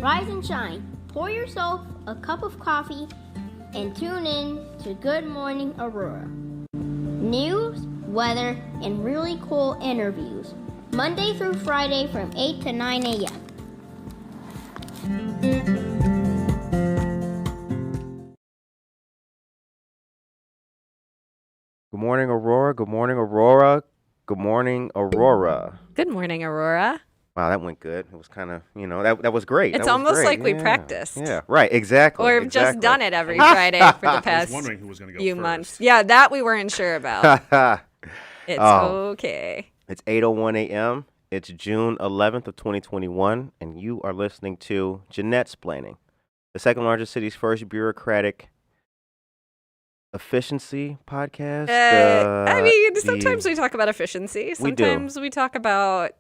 Rise and shine. Pour yourself a cup of coffee and tune in to Good Morning Aurora. News, weather, and really cool interviews. Monday through Friday from 8 to 9 a.m. Good morning, Aurora. Good morning, Aurora. Good morning, Aurora. Good morning, Aurora. Wow, that went good. It was kind of, that was great. It's that was almost great. like we Yeah. practiced. Yeah, right, exactly. Or just done it every Friday for the past wondering who was going to go few first. months. Yeah, that we weren't sure about. It's okay. It's 8:01 a.m. It's June 11th of 2021, and you are listening to Jenette's Planning, the second largest city's first bureaucratic efficiency podcast. I mean, sometimes we talk about efficiency. Sometimes we talk about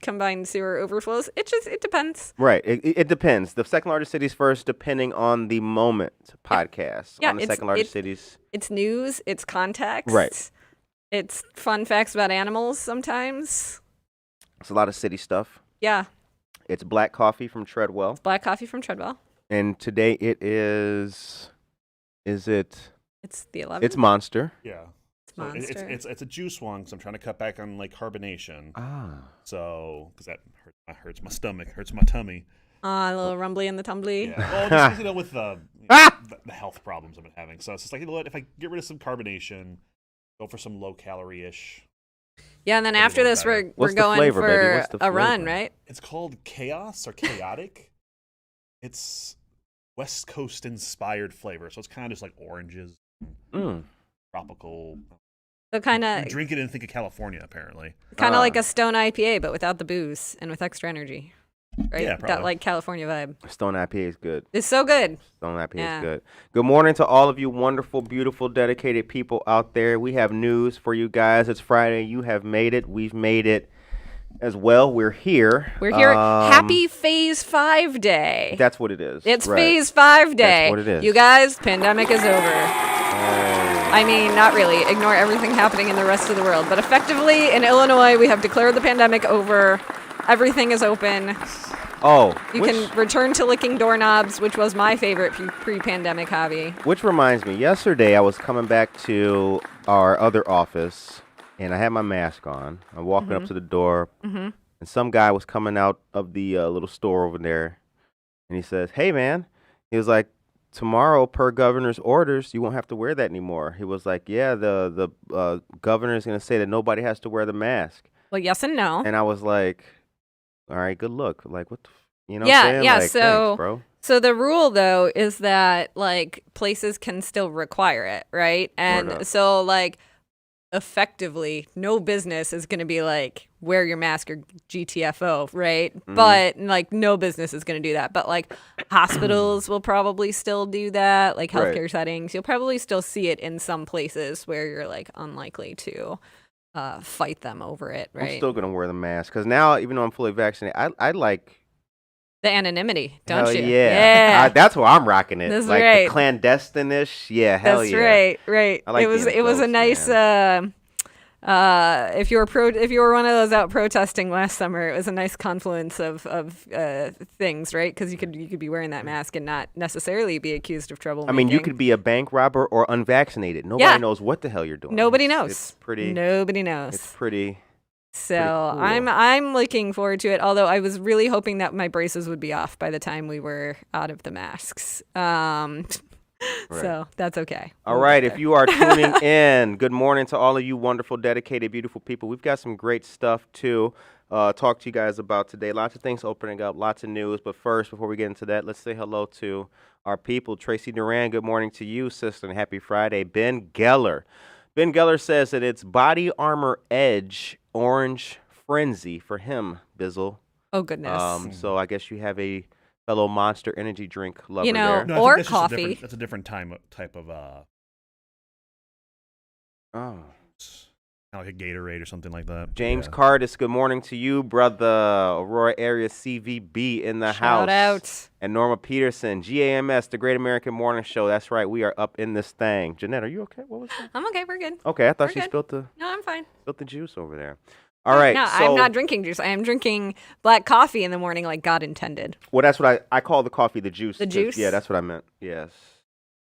combined sewer overflows. It depends. Right. It depends. The second largest cities first, depending on the moment podcast. Yeah, on the second largest cities. It's news. It's context. Right. It's fun facts about animals sometimes. It's a lot of city stuff. Yeah. It's black coffee from Treadwell. Black coffee from Treadwell. And today it is it? It's the 11th. It's Monster. Yeah. It's Monster. It's a juice one because I'm trying to cut back on like carbonation. So because that hurts my stomach, hurts my tummy. A little rumbly in the tumbly. Yeah. Well, just with the health problems I've been having. So it's just like, you know what? If I get rid of some carbonation, go for some low calorie ish. Yeah, and then after this, we're going flavor, for baby? a run, right? It's called Chaos or Chaotic. It's West Coast inspired flavor, so it's kind of just like oranges, tropical. So kind of drink it and think of California, apparently. Kind of like a Stone IPA, but without the booze and with extra energy, right? Yeah, that like California vibe. Stone IPA is good. It's so good. Stone IPA is good. Good morning to all of you wonderful, beautiful, dedicated people out there. We have news for you guys. It's Friday. You have made it. We've made it as well. We're here. We're here. Happy Phase 5 Day. That's what it is. It's Phase 5 Day. That's what it is. You guys, pandemic is over. I mean, not really. Ignore everything happening in the rest of the world. But effectively, in Illinois, we have declared the pandemic over. Everything is open. You can return to licking doorknobs, which was my favorite pre-pandemic hobby. Which reminds me, yesterday I was coming back to our other office, and I had my mask on. I'm walking up to the door, and some guy was coming out of the little store over there, and he says, "Hey, man," he was like, "Tomorrow, per governor's orders, you won't have to wear that anymore." He was like, "Yeah, the governor is going to say that nobody has to wear the mask." Well, yes and no. And I was like, all right, good look. Like, what the you know yeah, what I'm saying? Yeah, like, so, thanks, bro. So the rule, though, is that, like, places can still require it, right? And so, like, effectively, no business is going to be like, wear your mask or GTFO, right? But, like, no business is going to do that. But, like, hospitals will probably still do that, like, healthcare settings. You'll probably still see it in some places where you're, like, unlikely to fight them over it, right? I'm still going to wear the mask because now, even though I'm fully vaccinated, I like the anonymity, don't hell you? Yeah. That's why I'm rocking it. That's like right. the clandestine-ish. Yeah, hell That's yeah. right. I like it was a nice if you were one of those out protesting last summer, it was a nice confluence of things, right? Because you could be wearing that mask and not necessarily be accused of trouble. I mean, you could be a bank robber or unvaccinated. Nobody knows what the hell you're doing. Nobody knows. It's pretty. Nobody knows. It's pretty. So cool. I'm looking forward to it. Although I was really hoping that my braces would be off by the time we were out of the masks. So that's okay. All right. If you are tuning in, good morning to all of you wonderful, dedicated, beautiful people. We've got some great stuff to talk to you guys about today. Lots of things opening up, lots of news. But first, before we get into that, let's say hello to our people. Tracy Duran, good morning to you, sister, and happy Friday. Ben Geller. Ben Geller says that it's Body Armor Edge Orange Frenzy for him, Bizzle. Oh, goodness. So I guess you have a fellow Monster energy drink lover there. No, or coffee. That's a different type of kind of like a Gatorade or something like that. James Cardis, good morning to you, brother. Aurora area CVB in the house. Shout out. And Norma Peterson, GAMS, the Great American Morning Show. That's right, we are up in this thing. Jenette, are you okay? What was that? I'm okay. We're good. Okay, I thought We're she good. spilled the. No, I'm fine. Spilled the juice over there. All right. No, so, I'm not drinking juice. I am drinking black coffee in the morning like God intended. Well, that's what I call the coffee the juice. The juice? Yeah, that's what I meant. Yes.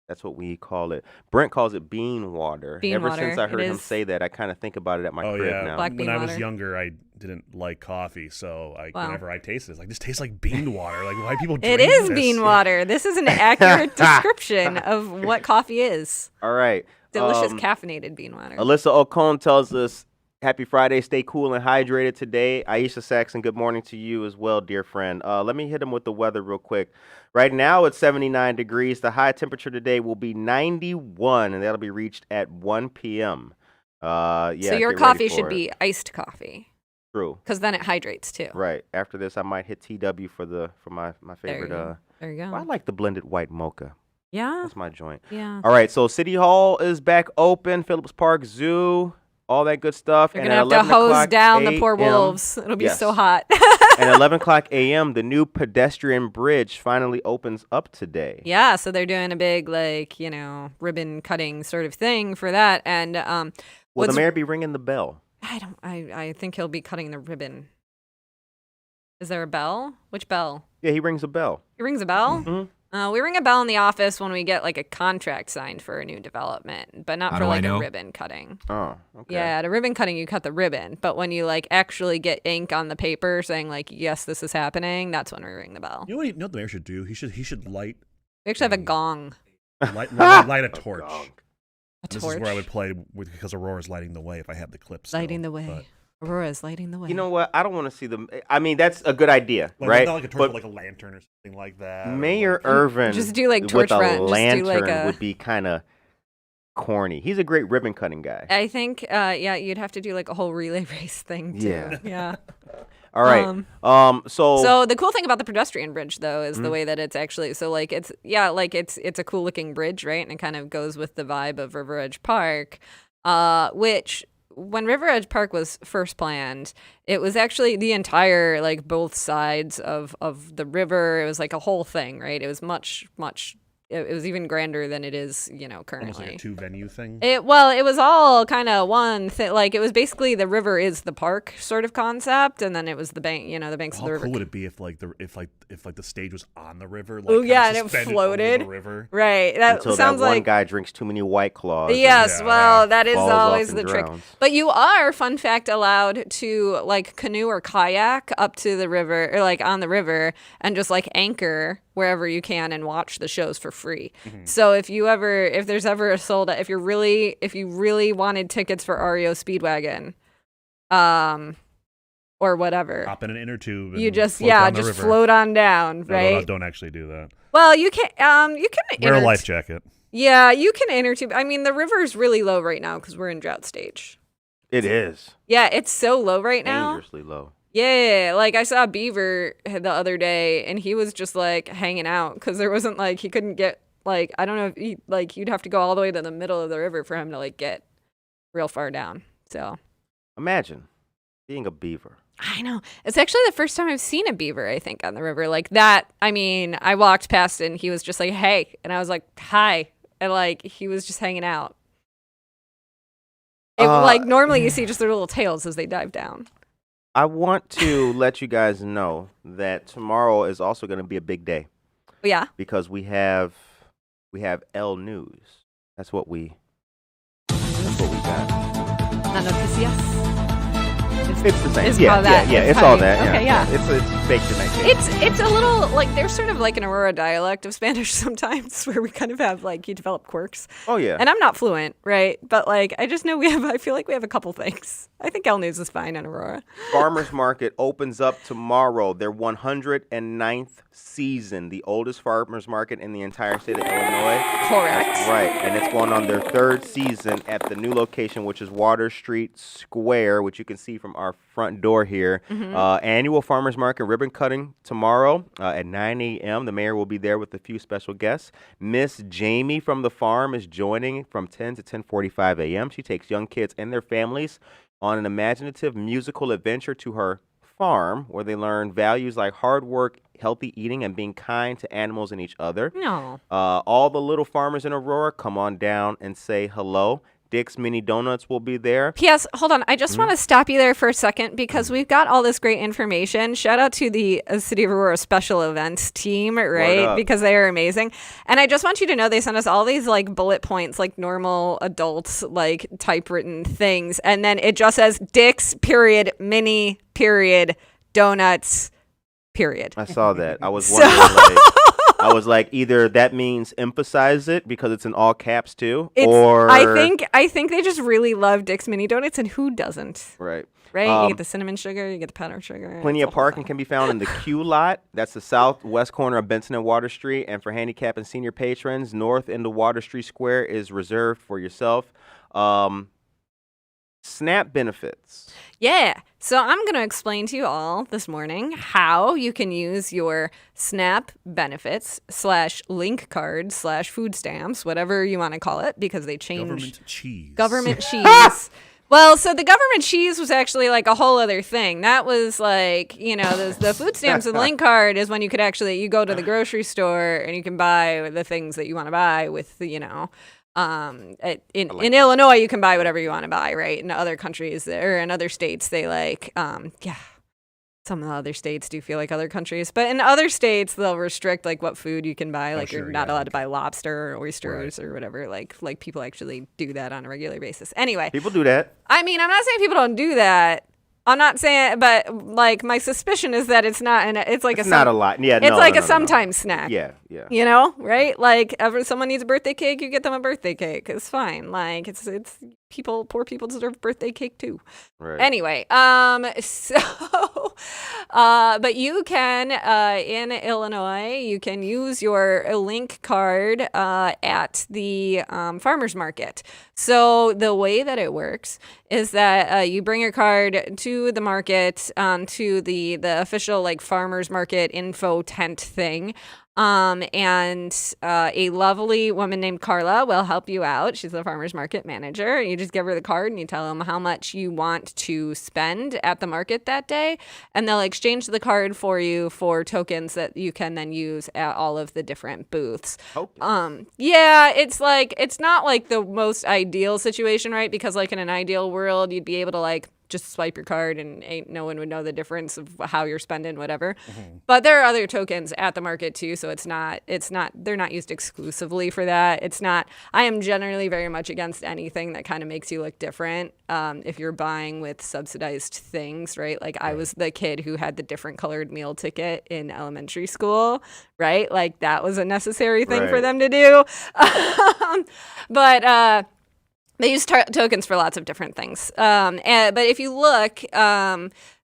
That's what we call it. Brent calls it bean water. Ever since I heard him say that, I kind of think about it at my crib now. Black bean when water. I was younger, I didn't like coffee, so whenever I tasted it, it's like, this tastes like bean water. Like, why people drink It is this? bean water. This is an accurate description of what coffee is. All right. Delicious caffeinated bean water. Alyssa Ocon tells us, happy Friday, stay cool and hydrated today. Aisha Saxon, good morning to you as well, dear friend. Let me hit him with the weather real quick. Right now it's 79 degrees. The high temperature today will be 91, and that'll be reached at 1 p.m. So your coffee should be iced coffee. True. Because then it hydrates too. Right. After this, I might hit TW for my favorite. There you go. Well, I like the blended white mocha. Yeah. That's my joint. Yeah. All right. So City Hall is back open. Phillips Park Zoo. all that good stuff. They're and going to at have to 11 hose down the poor a.m. wolves. It'll be so hot. And at 11 o'clock a.m., the new pedestrian bridge finally opens up today. Yeah, so they're doing a big, ribbon cutting sort of thing for that. And will the mayor be ringing the bell? I think he'll be cutting the ribbon. Is there a bell? Which bell? Yeah, he rings a bell. He rings a bell? Mm-hmm. We ring a bell in the office when we get like a contract signed for a new development, but not for like a ribbon cutting. Oh, okay. Yeah, at a ribbon cutting, you cut the ribbon, but when you like actually get ink on the paper saying like, yes, this is happening, that's when we ring the bell. You know what the mayor should do? He should light. We actually have a gong. Light a torch. A this torch. is where I would play because Aurora's lighting the way if I had the clips. Lighting the way. Aurora's lighting the way. You know what? I don't want to see them. I mean, that's a good idea, right? Not like a torch, but like a lantern or something like that. Mayor Irvin just do like torch with a front. lantern Just do like would be kind of corny. He's a great ribbon cutting guy. I think, you'd have to do like a whole relay race thing too. Yeah. All right. So the cool thing about the pedestrian bridge, though, is the way that it's actually it's a cool looking bridge, right? And it kind of goes with the vibe of River Edge Park, which when River Edge Park was first planned, it was actually the entire like both sides of the river. It was like a whole thing, right? It was much. It was even grander than it is, currently. Almost like a 2-venue thing. It was all kind of one thing. Like it was basically the river is the park sort of concept, and then it was the bank, the banks of the river. How cool would it be if the stage was on the river? Like, and it floated. Over the river? Right. That Until sounds that one like guy drinks too many White Claws. Yes. That is falls always off the and trick. drowns. But you are, fun fact, allowed to like canoe or kayak up to the river or like on the river and just like anchor wherever you can and watch the shows for free. Mm-hmm. So if there's ever a sold out, if you really wanted tickets for REO Speedwagon, or whatever, hop in an inner tube. You just float on down, right? No, don't actually do that. Well, you can wear a life jacket. Yeah, you can inner tube. I mean, the river's really low right now because we're in drought stage. It is. Yeah, it's so low right now. Dangerously low. Yeah, like I saw a beaver the other day, and he was just like hanging out because there wasn't like he couldn't get like I don't know if you'd have to go all the way to the middle of the river for him to like get real far down. So imagine being a beaver. I know. It's actually the first time I've seen a beaver, I think, on the river like that. I mean, I walked past and he was just like, "Hey," and I was like, "Hi," and like he was just hanging out. Like normally you see just their little tails as they dive down. I want to let you guys know that tomorrow is also going to be a big day. Yeah. Because we have L News. That's what we got. Noticias. It's the same. It's Yeah, all that. it's all that. Okay, yeah. It's baked in that cake. It's a little like there's sort of like an Aurora dialect of Spanish sometimes where we kind of have like you develop quirks. Oh yeah. And I'm not fluent, right? But like I just know I feel like we have a couple things. I think L News is fine in Aurora. Farmers Market opens up tomorrow. Their 109th season, the oldest farmers market in the entire state of Illinois. Correct. Right, and it's going on their third season at the new location, which is Water Street Square, which you can see from our front door here. Annual farmers market ribbon cutting tomorrow at 9 a.m. The mayor will be there with a few special guests. Miss Jamie from the farm is joining from 10 to 10:45 a.m. She takes young kids and their families on an imaginative musical adventure to her farm where they learn values like hard work, healthy eating, and being kind to animals and each other. No. All the little farmers in Aurora, come on down and say hello. Dick's Mini Donuts will be there. P.S. Hold on. I just want to stop you there for a second because we've got all this great information. Shout out to the City of Aurora special events team, right? Because they are amazing. And I just want you to know they sent us all these like bullet points, like normal adults, like typewritten things. And then it just says Dick's, period, Mini, period, Donuts, period. I saw that. I was wondering, I was like, either that means emphasize it because it's in all caps too, or I think they just really love Dick's Mini Donuts, and who doesn't? Right. You get the cinnamon sugar, you get the powdered sugar. Plenty of parking can be found in the Q lot. That's the southwest corner of Benson and Water Street. And for handicap and senior patrons, north into Water Street Square is reserved for yourself. SNAP benefits. Yeah. So I'm going to explain to you all this morning how you can use your SNAP benefits / link card / food stamps, whatever you want to call it, because they change. Government cheese. Government cheese. Well, so the government cheese was actually like a whole other thing. That was like, the food stamps and link card is when you go to the grocery store and you can buy the things that you want to buy with, in Illinois, you can buy whatever you want to buy, right? In other countries or in other states, they some of the other states do feel like other countries, but in other states they'll restrict like what food you can buy. Like you're not allowed to buy lobster or oysters or whatever. Like people actually do that on a regular basis. Anyway, people do that. I mean, I'm not saying people don't do that. I'm not saying, but like my suspicion is that it's not, and it's not a lot. Yeah, it's like a sometimes snack. Yeah. Right? Like, if someone needs a birthday cake, you get them a birthday cake. It's fine. Like, it's poor people deserve birthday cake too. Right. Anyway, but you can in Illinois, you can use your link card at the farmers market. So the way that it works is that you bring your card to the market, to the official like farmers market info tent thing. And a lovely woman named Carla will help you out. She's the farmers market manager. You just give her the card and you tell them how much you want to spend at the market that day, and they'll exchange the card for you for tokens that you can then use at all of the different booths. Yeah, it's not like the most ideal situation, right? Because like in an ideal world, you'd be able to like just swipe your card and no one would know the difference of how you're spending whatever. Mm-hmm. But there are other tokens at the market too, so they're not used exclusively for that. I am generally very much against anything that kind of makes you look different. If you're buying with subsidized things, right? Like I was the kid who had the different colored meal ticket in elementary school, right? Like that was a necessary thing for them to do. But they use tokens for lots of different things. But if you look,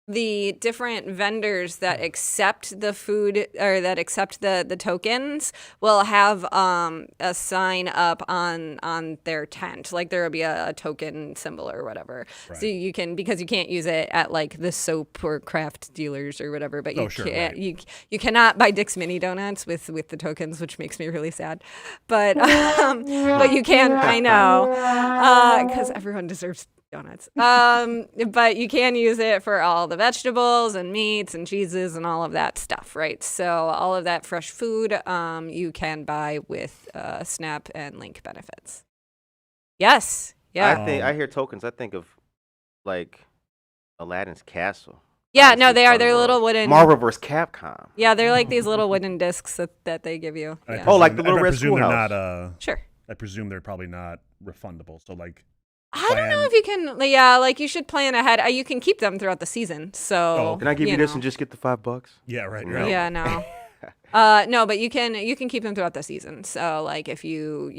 the different vendors that accept the food or that accept the tokens will have a sign up on their tent. Like there will be a token symbol or whatever. Right. So you can, because you can't use it at like the soap or craft dealers or whatever, but you cannot buy Dick's Mini Donuts with the tokens, which makes me really sad. But but you can, I know, because everyone deserves donuts. But you can use it for all the vegetables and meats and cheeses and all of that stuff, right? So all of that fresh food you can buy with SNAP and Link benefits. Yes. Yeah. I hear tokens. I think of like Aladdin's castle. Yeah, no, they are. They're little wooden. Marvel vs. Capcom. Yeah, they're like these little wooden discs that they give you. Yeah. Like the little red schoolhouse. Sure. I presume they're probably not refundable. So like. I don't know if you can. Yeah, like you should plan ahead. You can keep them throughout the season. So can I give you this and just get the $5? Yeah, right. Yeah, no. No, but you can keep them throughout the season. So like if you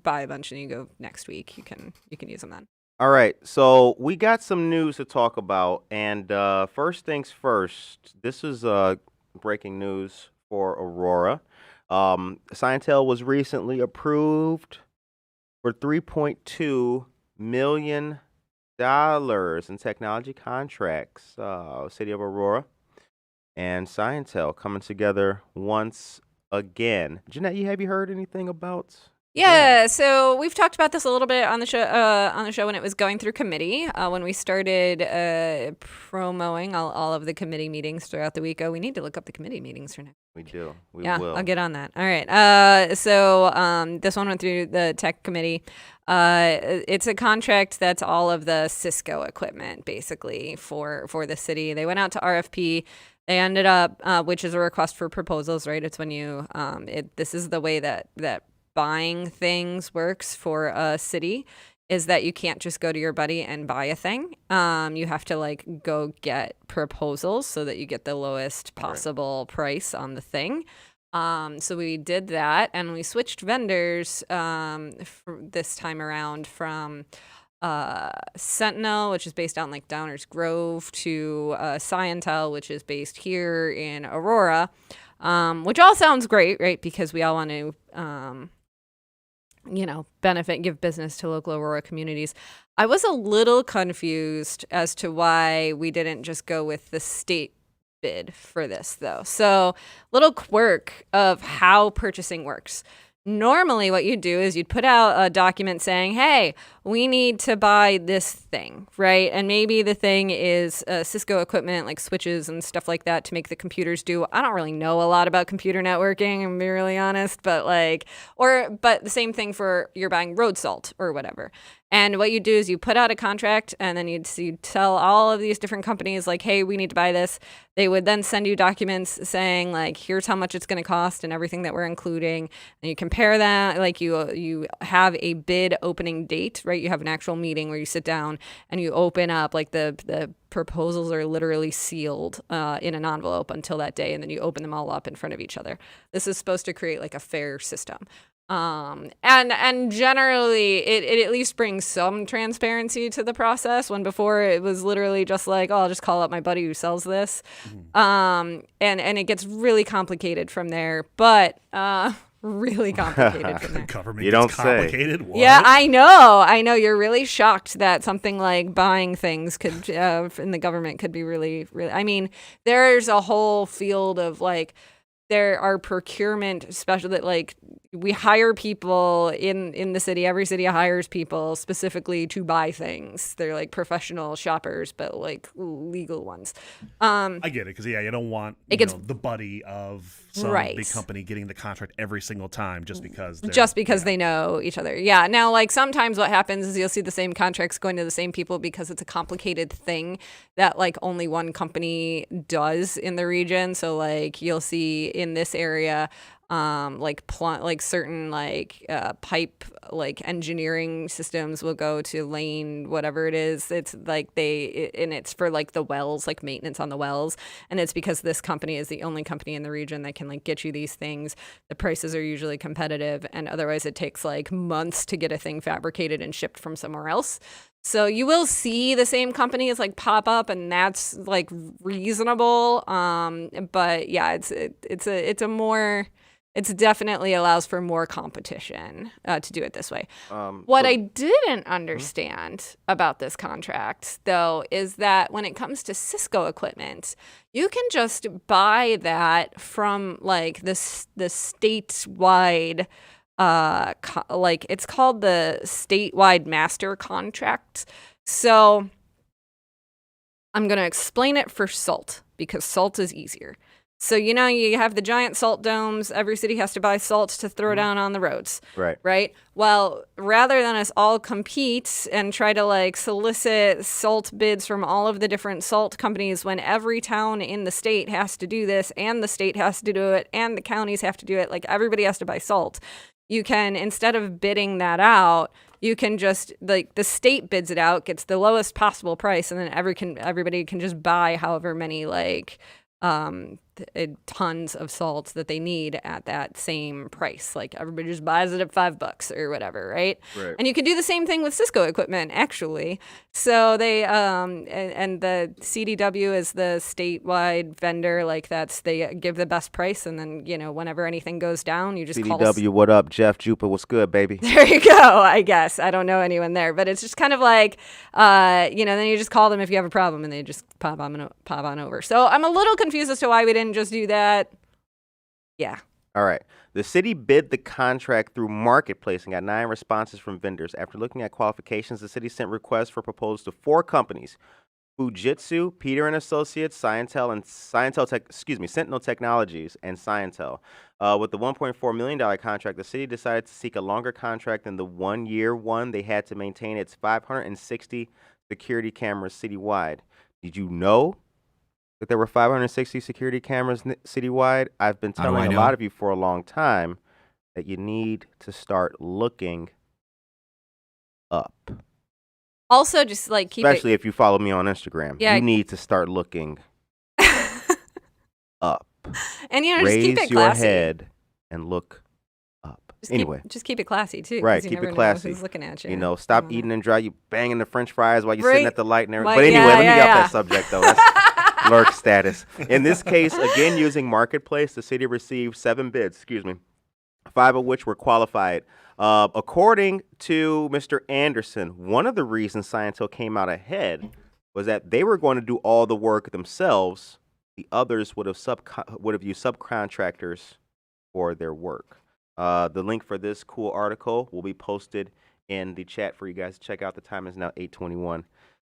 buy a bunch and you go next week, you can use them then. All right, so we got some news to talk about, and first things first. This is breaking news for Aurora. Scientel was recently approved for $3.2 million in technology contracts. City of Aurora and Scientel coming together once again. Jenette, have you heard anything about? Yeah, so we've talked about this a little bit on the show when it was going through committee. When we started promoting all of the committee meetings throughout the week. We need to look up the committee meetings for next. We do. We will. I'll get on that. All right. So this one went through the tech committee. It's a contract that's all of the Cisco equipment, basically, for the city. They went out to RFP. They ended up, which is a request for proposals, right? It's when you, this is the way that buying things works for a city, is that you can't just go to your buddy and buy a thing. You have to like go get proposals so that you get the lowest possible price on the thing. So we did that, and we switched vendors this time around from Sentinel, which is based out in like Downers Grove, to Scientel, which is based here in Aurora, which all sounds great, right? Because we all want to benefit, give business to local Aurora communities. I was a little confused as to why we didn't just go with the state bid for this, though. So, little quirk of how purchasing works. Normally, what you'd do is you'd put out a document saying, hey, we need to buy this thing, right? And maybe the thing is Cisco equipment, like switches and stuff like that to make the computers do. I don't really know a lot about computer networking, I'm being really honest, but but the same thing for you're buying road salt or whatever. And what you do is you put out a contract, and then you tell all of these different companies, like, hey, we need to buy this. They would then send you documents saying, like, here's how much it's going to cost and everything that we're including. And you compare that, like, you have a bid opening date, right? You have an actual meeting where you sit down and you open up, like, the proposals are literally sealed in an envelope until that day, and then you open them all up in front of each other. This is supposed to create, like, a fair system. And generally it at least brings some transparency to the process, when before it was literally just like, oh, I'll just call up my buddy who sells this. And it gets really complicated from there, but really complicated from there. Government You don't gets complicated? What? Yeah, I know. You're really shocked that something like buying things could in the government could be really, really. I mean, there's a whole field of like, there are procurement that like we hire people in the city. Every city hires people specifically to buy things. They're like professional shoppers, but like legal ones. I get it, because you don't want the buddy of some big company getting the contract every single time just because they know each other. Yeah. Now, like sometimes what happens is you'll see the same contracts going to the same people because it's a complicated thing that like only one company does in the region. So like you'll see in this area, certain pipe like engineering systems will go to lane whatever it is. It's like it's for like the wells, like maintenance on the wells, and it's because this company is the only company in the region that can like get you these things. The prices are usually competitive, and otherwise it takes like months to get a thing fabricated and shipped from somewhere else. So you will see the same companies like pop up, and that's like reasonable. But yeah, it's definitely allows for more competition to do it this way. What I didn't understand about this contract, though, is that when it comes to Cisco equipment, you can just buy that from like the statewide. It's called the statewide master contract. So I'm going to explain it for salt because salt is easier. So, you have the giant salt domes. Every city has to buy salt to throw down on the roads. Right? Well, rather than us all compete and try to like solicit salt bids from all of the different salt companies when every town in the state has to do this and the state has to do it and the counties have to do it, like everybody has to buy salt. You can, instead of bidding that out, you can just, like, the state bids it out, gets the lowest possible price, and then everybody can just buy however many, like, tons of salt that they need at that same price. Like everybody just buys it at $5 or whatever, right? And you can do the same thing with Cisco equipment, actually. So they and the CDW is the statewide vendor. Like they give the best price, and then whenever anything goes down, you just CDW. What up, Jeff Jupa? What's good, baby? There you go. I guess I don't know anyone there, but it's just kind of like then you just call them if you have a problem, and they just pop on over. So I'm a little confused as to why we didn't just do that. Yeah. All right. The city bid the contract through Marketplace and got 9 responses from vendors. After looking at qualifications, the city sent requests for proposals to 4 companies: Fujitsu, Peter and Associates, Sentinel Technologies, and Scientel. With the $1.4 million contract, the city decided to seek a longer contract than the 1-year one. They had to maintain its 560 security cameras citywide. Did you know that there were 560 security cameras citywide? I've been telling a lot of you for a long time that you need to start looking up. Also, just like especially if you follow me on Instagram, you need to start looking up. And just raise keep it classy. your head and look up. Just keep it classy too. Right, you keep never it classy. know who's looking at you. Stop eating and drive. You banging the French fries while you're Right. sitting at the light and everything. But anyway, let me get off yeah. that subject though. That's lurk status. In this case, again using Marketplace, the city received 7 bids. 5 of which were qualified. According to Mr. Anderson, one of the reasons Scientel came out ahead was that they were going to do all the work themselves. The others would have used subcontractors for their work. The link for this cool article will be posted in the chat for you guys to check out. The time is now 8:21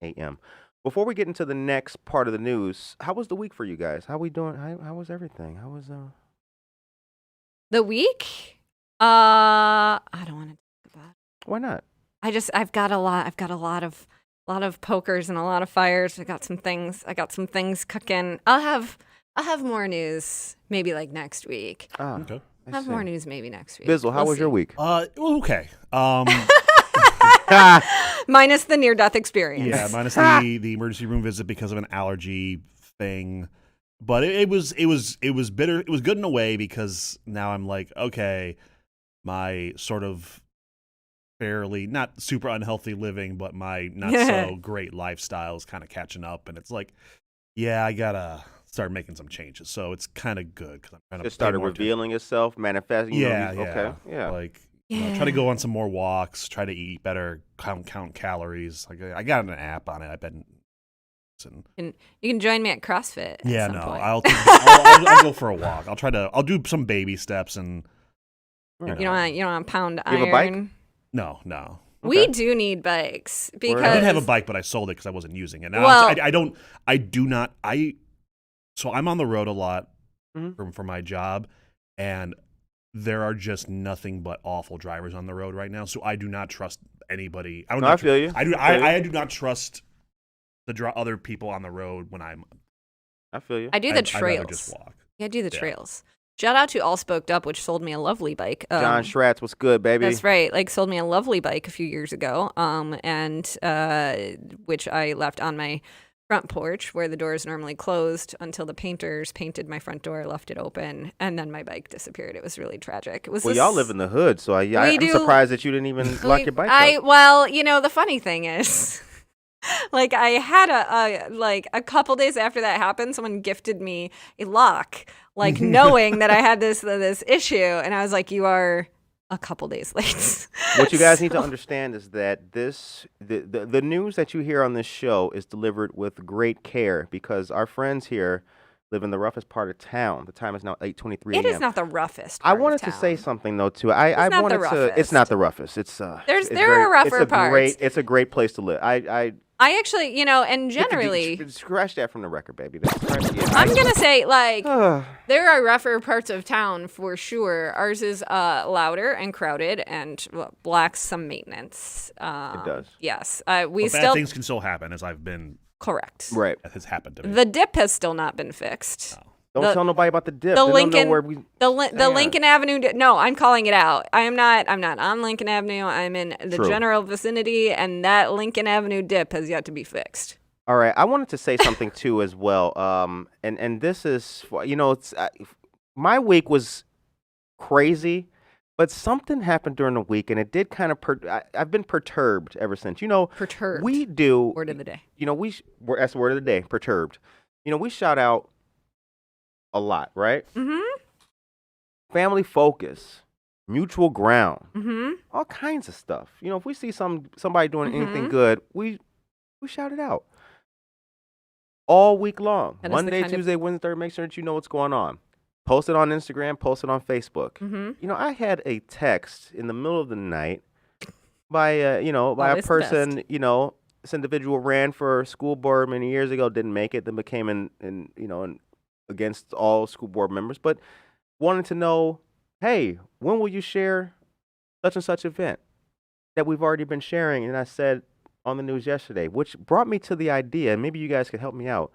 a.m. Before we get into the next part of the news, how was the week for you guys? How we doing? How was everything? How was the week? I don't want to talk about it. Why not? I've got a lot of pokers and a lot of fires. I got some things cooking. I'll have more news maybe like next week. Okay. I'll have more news maybe next week. Bizzle, how was your week? It was okay. Minus the near-death experience. Yeah, minus the emergency room visit because of an allergy thing. But it was bitter. It was good in a way because now I'm like, okay, my sort of fairly not super unhealthy living, but my not so great lifestyle is kind of catching up, and it's like, yeah, I gotta start making some changes. So it's kind of good because I'm trying to. It started revealing itself, manifesting. Okay. Yeah. Like. Try to go on some more walks. Try to eat better. Count calories. Like I got an app on it. I've been. And you can join me at CrossFit. Yeah, at some point. I'll go for a walk. I'll do some baby steps and. You don't want to pound You have a iron. bike? No. We do need bikes because I did have a bike, but I sold it because I wasn't using it. Now, So I'm on the road a lot for my job, and there are just nothing but awful drivers on the road right now. So I do not trust anybody. I feel you. I do not trust the other people on the road when I'm. I feel you. I do the I'd trails. rather just walk. Yeah, I do the trails. Shout out to All Spoked Up, which sold me a lovely bike. John Schratz, what's good, baby? That's right. Like, sold me a lovely bike a few years ago, and which I left on my front porch where the door is normally closed until the painters painted my front door, left it open, and then my bike disappeared. It was really tragic. Y'all live in the hood, so I'm surprised that you didn't even lock your bike up. Well, the funny thing is, like, I had a couple days after that happened, someone gifted me a lock, like knowing that I had this issue, and I was like, "You are a couple days late." What you guys need to understand is that the news that you hear on this show is delivered with great care because our friends here live in the roughest part of town. The time is now 8:23 a.m. It is not the roughest. I wanted to say something though too. It's not the roughest. It's there are rougher parts. It's a great place to live. I actually, and generally, scratch that from the record, baby. I'm gonna say, like, there are rougher parts of town for sure. Ours is louder and crowded and lacks some maintenance. It does. Yes, bad things can still happen, as I've been correct. Right, that has happened to me. The dip has still not been fixed. No. Don't tell nobody about the dip. The Lincoln Avenue. No, I'm calling it out. I'm not on Lincoln Avenue. I'm in the general vicinity, and that Lincoln Avenue dip has yet to be fixed. All right, I wanted to say something too as well. And this is, it's my week was crazy, but something happened during the week, and it did kind of. I've been perturbed ever since. Perturbed. We do word of the day. That's the word of the day. Perturbed. We shout out a lot, right? Mm-hmm. Family focus, mutual ground, mm-hmm. all kinds of stuff. If we see somebody doing anything good, we shout it out all week long. Monday, Tuesday, Wednesday, make sure that you know what's going on. Post it on Instagram, post it on Facebook. Mm-hmm. I had a text in the middle of the night by a person, this individual ran for school board many years ago, didn't make it, then became against all school board members, but wanted to know, hey, when will you share such and such event that we've already been sharing? And I said on the news yesterday, which brought me to the idea, maybe you guys could help me out.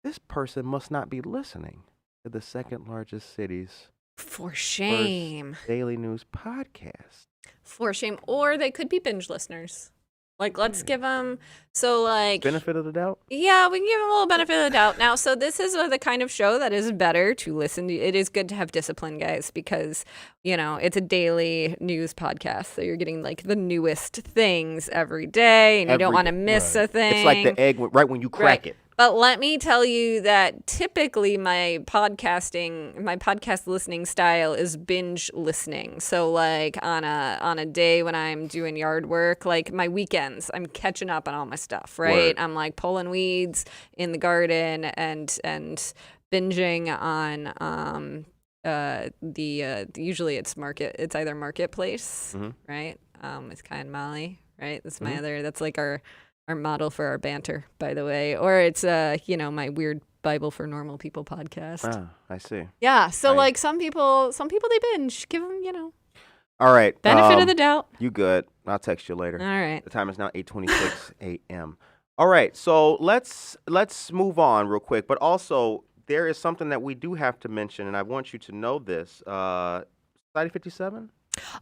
This person must not be listening to the second largest city's for shame daily news podcast. For shame. Or they could be binge listeners. Like, let's give them, benefit of the doubt? Yeah, we can give them a little benefit of the doubt. Now, so this is the kind of show that is better to listen to. It is good to have discipline, guys, because, it's a daily news podcast. So you're getting, the newest things every day, and you don't want to miss a thing. It's like the egg right when you crack it. But let me tell you that typically my podcast listening style is binge listening. So on a day when I'm doing yard work, like my weekends, I'm catching up on all my stuff, right? Word. I'm pulling weeds in the garden and binging on usually it's either marketplace, Mhm. right? It's Kai and Molly, right? That's my that's like our model for our banter, by the way. Or it's my weird Bible for Normal People podcast. Ah, I see. Yeah, so Right. like some people they binge. Give them, All right. benefit of the doubt. You good. I'll text you later. All right. The time is now 8:26 a.m. All right, so let's move on real quick. But also, there is something that we do have to mention, and I want you to know this. Society 57?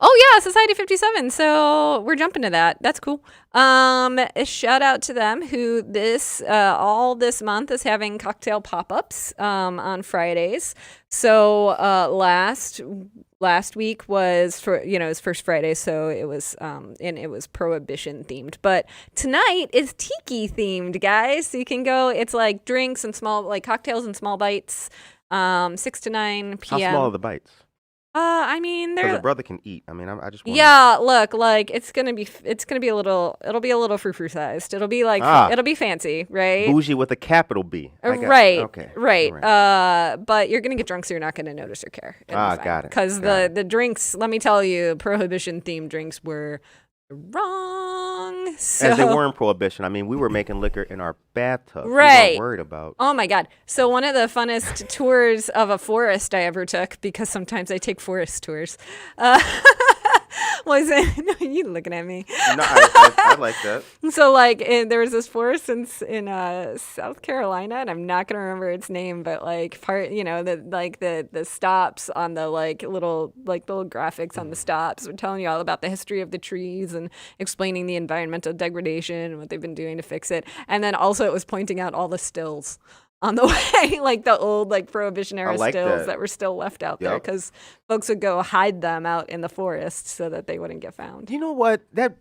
Oh yeah, Society 57. So we're jumping to that. That's cool. A shout out to them who all this month is having cocktail pop-ups on Fridays. So last week was his first Friday, so it was and it was prohibition themed. But tonight is tiki themed, guys. So you can go. It's like drinks and cocktails and small bites. 6 to 9 p.m. How small are the bites? I mean, Because they're a brother can eat. I mean, I just want. yeah. Look, like it's gonna be a little. It'll be a little frou-frou sized. It'll be like it'll be fancy, right? Bougie with a capital B. Right. Okay. Right. All right. But you're gonna get drunk, so you're not gonna notice or care. Got it. Because the drinks, let me tell you, prohibition themed drinks were wrong. So, As they were in Prohibition. I mean, we were making liquor in our bathtub. Right. We weren't worried about. oh my God. So one of the funnest tours of a forest I ever took, because sometimes I take forest tours, was you looking at me. No, I like that. So there was this forest in South Carolina, and I'm not gonna remember its name, but the stops on the little graphics on the stops were telling you all about the history of the trees and explaining the environmental degradation and what they've been doing to fix it. And then also it was pointing out all the stills on the way, like the old Prohibition era stills that were still left out there, because folks would go hide them out in the forest so that they wouldn't get found. You know what? That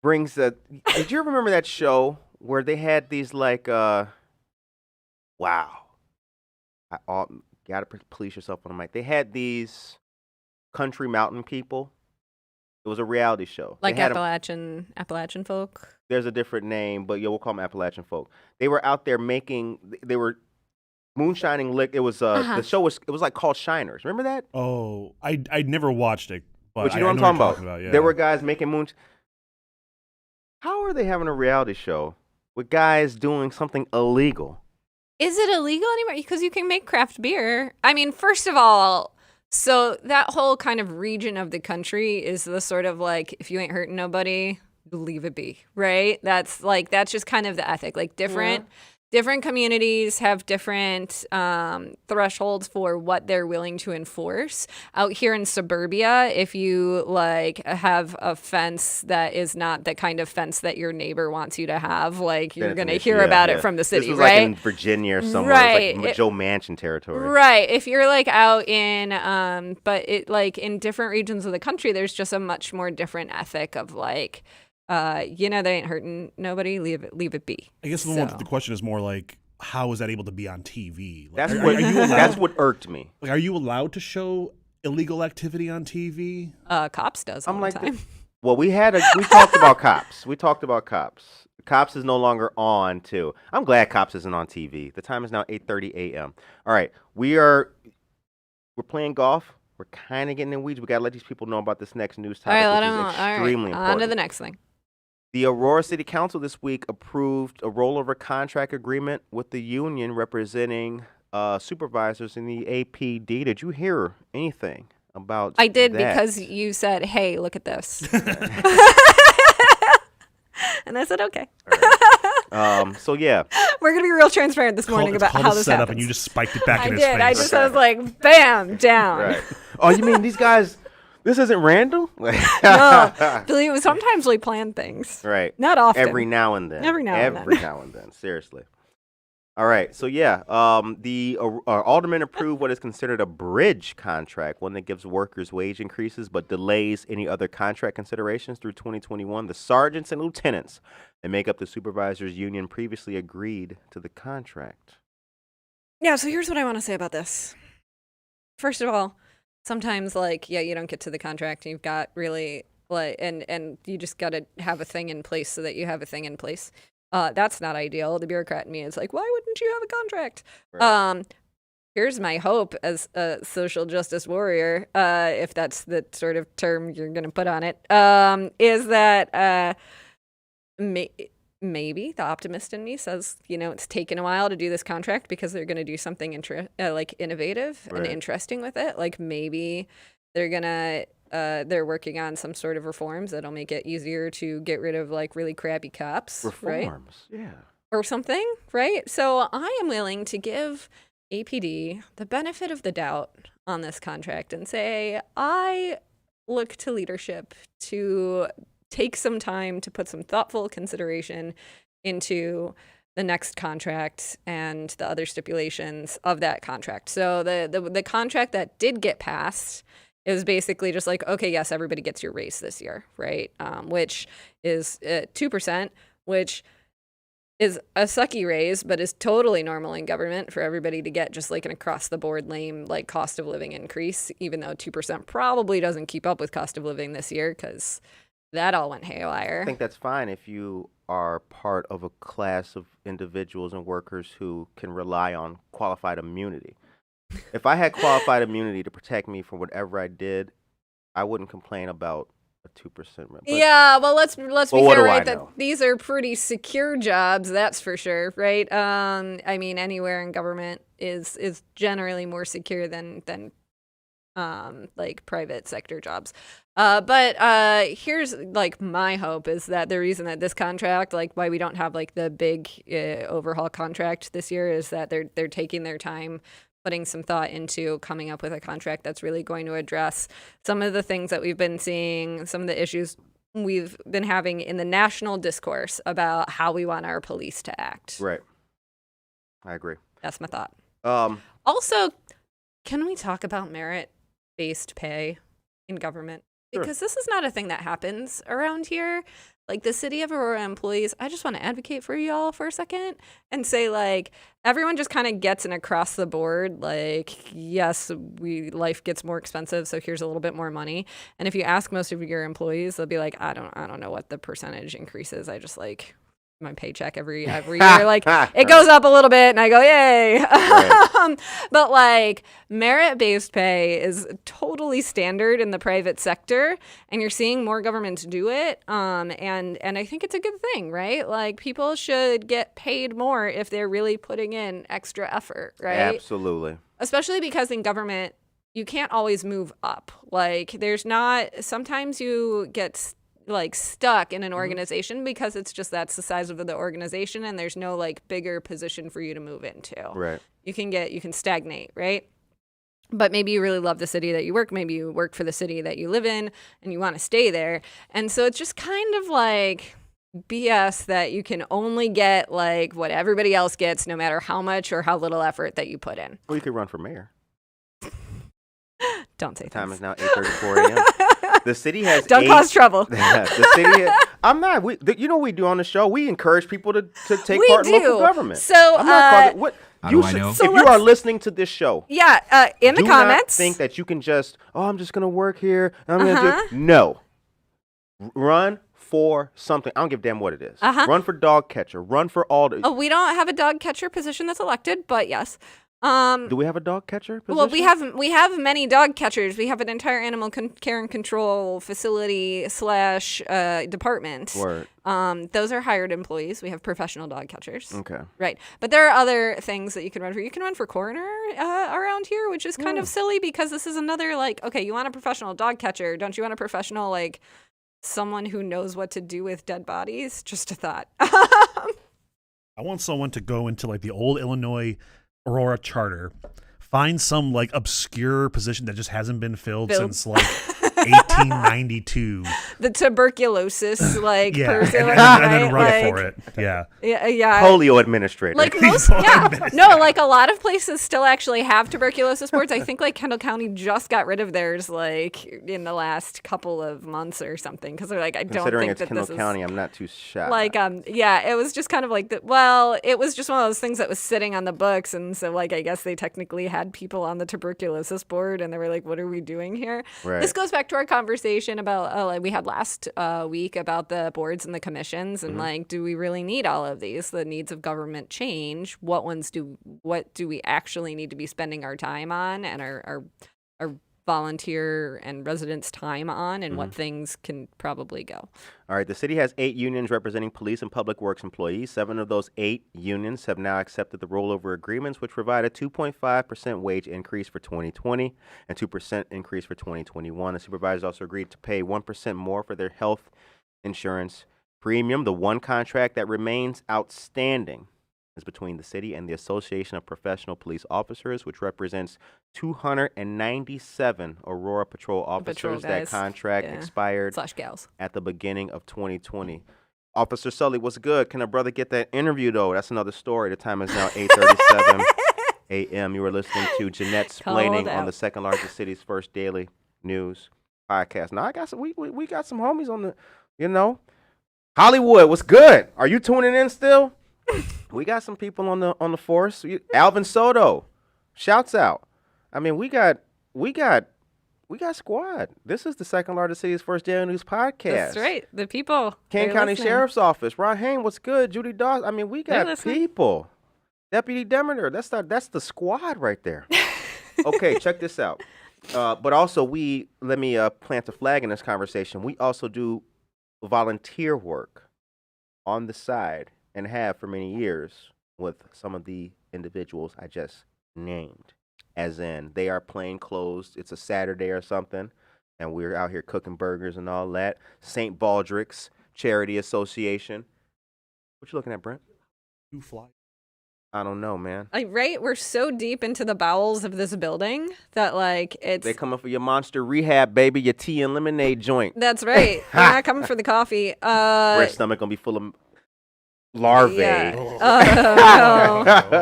brings did you remember that show where they had these wow. Gotta police yourself on the mic. They had these country mountain people. It was a reality show. Like They had Appalachian folk. There's a different name, but we'll call them Appalachian folk. They were out there they were moonshining liquor. It was the show was called Shiners. Remember that? Oh, I never watched it, but you know I what know I'm what talking you're about. Yeah. There were guys making moons. How are they having a reality show with guys doing something illegal? Is it illegal anymore? Because you can make craft beer. I mean, first of all, so that whole kind of region of the country is the sort of if you ain't hurting nobody, leave it be, right? That's just kind of the ethic. Different communities have different thresholds for what they're willing to enforce. Out here in suburbia, if you have a fence that is not the kind of fence that your neighbor wants you to have, you're going to hear about it from the city, this was right? in Virginia or somewhere. Right. It was like Joe Manchin territory. Right. If you're out in, but it in different regions of the country, there's just a much more different ethic of they ain't hurting nobody. Leave it be. I guess the question is more how is that able to be on TV? That's are you allowed, that's what irked me. Are you allowed to show illegal activity on TV? Cops does all the time. Well, we talked about Cops. We talked about Cops. Cops is no longer on too. I'm glad Cops isn't on TV. The time is now 8:30 a.m. All right, we're playing golf. We're kind of getting in weeds. We got to let these people know about this next news topic, which is extremely important. On to the next thing. The Aurora City Council this week approved a rollover contract agreement with the union representing supervisors in the APD. Did you hear anything about I did, that? because you said, hey, look at this. And I said, okay. Right. So, yeah. We're going to be real transparent this morning about how this happens. And you just spiked it back in his I face. was like, bam, down. Right. Oh, you mean these guys, this isn't random? No. Believe it, sometimes we plan things. Right. Not often. Every now and then. Every now and then. Seriously. All right. So, yeah, the aldermen approved what is considered a bridge contract, one that gives workers wage increases but delays any other contract considerations through 2021. The sergeants and lieutenants that make up the supervisors union previously agreed to the contract. Yeah, so here's what I want to say about this. First of all, sometimes, you don't get to the contract. You've got really, and you just got to have a thing in place so that you have a thing in place. That's not ideal. The bureaucrat in me is why wouldn't you have a contract? Right. here's my hope as a social justice warrior, if that's the sort of term you're going to put on it, is that maybe the optimist in me says, it's taken a while to do this contract because they're going to do something innovative and interesting with it. Like maybe they're working on some sort of reforms that'll make it easier to get rid of like really crappy cops. Reforms, right? Yeah. Or something, right? So I am willing to give APD the benefit of the doubt on this contract and say, I look to leadership to take some time to put some thoughtful consideration into the next contract and the other stipulations of that contract. So the contract that did get passed, it was basically just like, okay, yes, everybody gets your raise this year, right? Which is 2%, which is a sucky raise, but is totally normal in government for everybody to get just like an across the board lame like cost of living increase, even though 2% probably doesn't keep up with cost of living this year because that all went haywire. I think that's fine if you are part of a class of individuals and workers who can rely on qualified immunity. If I had qualified immunity to protect me from whatever I did, I wouldn't complain about a 2% rent. Yeah, well, let's be fair, right? That know? These are pretty secure jobs, that's for sure, right? I mean, anywhere in government is generally more secure than like private sector jobs. But here's like my hope is that the reason that this contract, like why we don't have like the big overhaul contract this year, is that they're taking their time, putting some thought into coming up with a contract that's really going to address some of the things that we've been seeing, some of the issues we've been having in the national discourse about how we want our police to act. Right. I agree. That's my thought. Also, can we talk about merit-based pay in government? Because this is not a thing that happens around here. Like the city of Aurora employees, I just want to advocate for y'all for a second and say, like, everyone just kind of gets an across the board, like, yes, life gets more expensive, so here's a little bit more money. And if you ask most of your employees, they'll be like, I don't know what the percentage increase is. I just like my paycheck every year, like it goes up a little bit and I go, yay. Right. But like merit-based pay is totally standard in the private sector, and you're seeing more governments do it. And I think it's a good thing, right? Like people should get paid more if they're really putting in extra effort, right? Absolutely. Especially because in government, you can't always move up. Like sometimes you get like stuck in an organization because it's just that's the size of the organization and there's no like bigger position for you to move into. Right. You can stagnate, right? But maybe you really love the city that you work. Maybe you work for the city that you live in and you want to stay there. And so it's just kind of like BS that you can only get like what everybody else gets no matter how much or how little effort that you put in. Well, you could run for mayor. Don't say Time things. is now 8:34 a.m. The city has Don't cause trouble. The city I'm not. You know what we do on the show? We encourage people to take part in local government. So I'm not causing, what How do I know? If you are listening to this show, yeah, in the do comments, not think that you can just, I'm just gonna work here. I'm gonna do. No, run for something. I don't give a damn what it is. Run for dog catcher. Run for all the. Oh, we don't have a dog catcher position that's elected, but yes. Do we have a dog catcher position? Well, we have many dog catchers. We have an entire animal care and control facility / department. Word. Those are hired employees. We have professional dog catchers. Okay. Right. But there are other things that you can run for. You can run for coroner around here, which is kind of silly because this is another like, okay, you want a professional dog catcher. Don't you want a professional, like, someone who knows what to do with dead bodies? Just a thought. I want someone to go into like the old Illinois Aurora charter, find some like obscure position that just hasn't been filled since like 1892. The tuberculosis person, and right? then run for it. Yeah. Yeah. Polio administrator. Like most, no, like a lot of places still actually have tuberculosis boards. I think like Kendall County just got rid of theirs like in the last couple of months or something because they're like, I don't Considering think it's that Kendall this County, is I'm not too shocked. like it was just kind of like that. Well, it was just one of those things that was sitting on the books, and so like I guess they technically had people on the tuberculosis board, and they were like, what are we doing here? Right. This goes back to our conversation about like we had last week about the boards and the commissions and like, do we really need all of these? The needs of government change. What do we actually need to be spending our time on and our volunteer and residents' time on, and what things can probably go? All right, the city has 8 unions representing police and public works employees. 7 of those 8 unions have now accepted the rollover agreements, which provide a 2.5% wage increase for 2020 and 2% increase for 2021. The supervisors also agreed to pay 1% more for their health insurance premium. The one contract that remains outstanding is between the city and the Association of Professional Police Officers, which represents 297 Aurora Patrol officers. That contract expired /gals at the beginning of 2020. Officer Sully, what's good? Can a brother get that interview, though? That's another story. The time is now 8:37 a.m. You are listening to Jenette Explaining on the second largest city's first daily news podcast. Now, I got some, we got some homies on the, Hollywood, what's good? Are you tuning in still? We got some people on the force. Alvin Soto, shouts out. I mean, we got squad. This is the second largest city's first daily news podcast. That's right. The people. Kane County Sheriff's Office. Ron Hain, what's good? Judy Dawes. I mean, we got people. Deputy Demeter. That's the squad right there. Okay, check this out. But also, let me plant a flag in this conversation. We also do volunteer work on the side, and have for many years with some of the individuals I just named. As in, they are plain clothes. It's a Saturday or something, and we're out here cooking burgers and all that. St. Baldrick's Charity Association. What you looking at, Brent? You fly. I don't know, man. Right? We're so deep into the bowels of this building that, like, it's... They coming for your Monster Rehab, baby, your tea and lemonade joint. That's right. They're not coming for the coffee. Brett's stomach gonna be full of larvae. Yeah.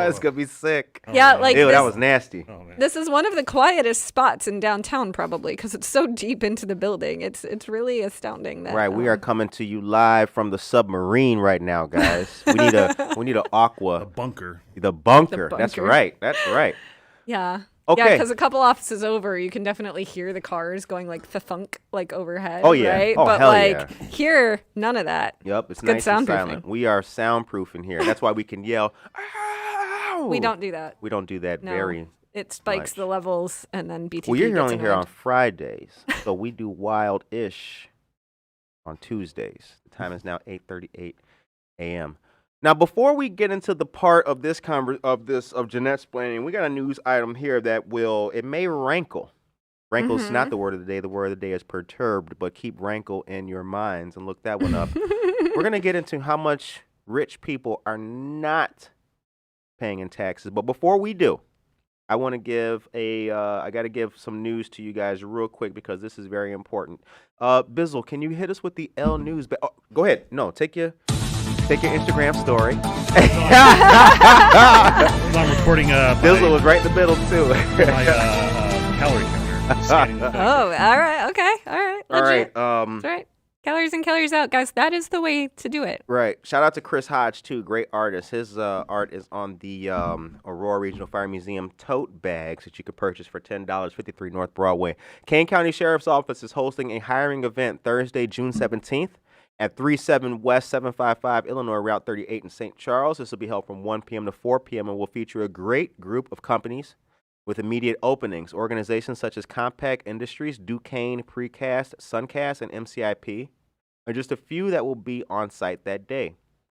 It's gonna be sick. Yeah, like ew, that was nasty. Oh, man. This is one of the quietest spots in downtown, probably, because it's so deep into the building. It's really astounding. That, Right, we are coming to you live from the submarine right now, guys. We need a aqua. The bunker. The bunker. That's right. That's right. Yeah. Okay. Yeah, because a couple offices over, you can definitely hear the cars going like thunk like overhead. Oh yeah. Right? Oh but hell like yeah. Here, none of that. Yep. It's good nice and soundproofing. silent. We are soundproof in here. That's why we can yell. Ow! We don't do that. We don't do that No. very. It spikes much. the levels, and then BTP Well, you're gets only here annoyed. on Fridays, so we do wild-ish on Tuesdays. The time is now 8:38 a.m. Now, before we get into the part of this of Jenette's explaining, we got a news item here that it may rankle. Rankle's not the word of the day. The word of the day is perturbed, but keep rankle in your minds and look that one up. We're gonna get into how much rich people are not paying in taxes, but before we do, I want to give I got to give some news to you guys real quick because this is very important. Bizzle, can you hit us with the L News? Go ahead. No, take your Instagram story. I'm recording. Bizzle was right in the middle too. My calorie counter. Oh, all right. Okay. All right. All right. That's right. Calories in, calories out, guys. That is the way to do it. Right. Shout out to Chris Hodge too. Great artist. His art is on the Aurora Regional Fire Museum tote bags that you could purchase for $10. 53 North Broadway. Kane County Sheriff's Office is hosting a hiring event Thursday, June 17th. At 37 West 755 Illinois Route 38 in St. Charles. This will be held from 1 p.m. to 4 p.m. and will feature a great group of companies with immediate openings. Organizations such as Compact Industries, Duquesne Precast, Suncast, and MCIP are just a few that will be on site that day.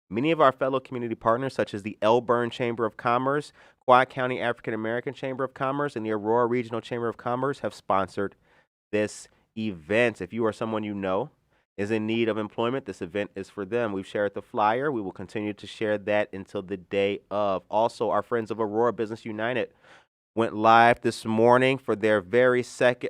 Many of our fellow community partners, such as the Elburn Chamber of Commerce, Quad County African American Chamber of Commerce, and the Aurora Regional Chamber of Commerce, have sponsored this event. If you or someone you know is in need of employment, this event is for them. We've shared the flyer. We will continue to share that until the day of. Also, our friends of Aurora Business United went live this morning for their second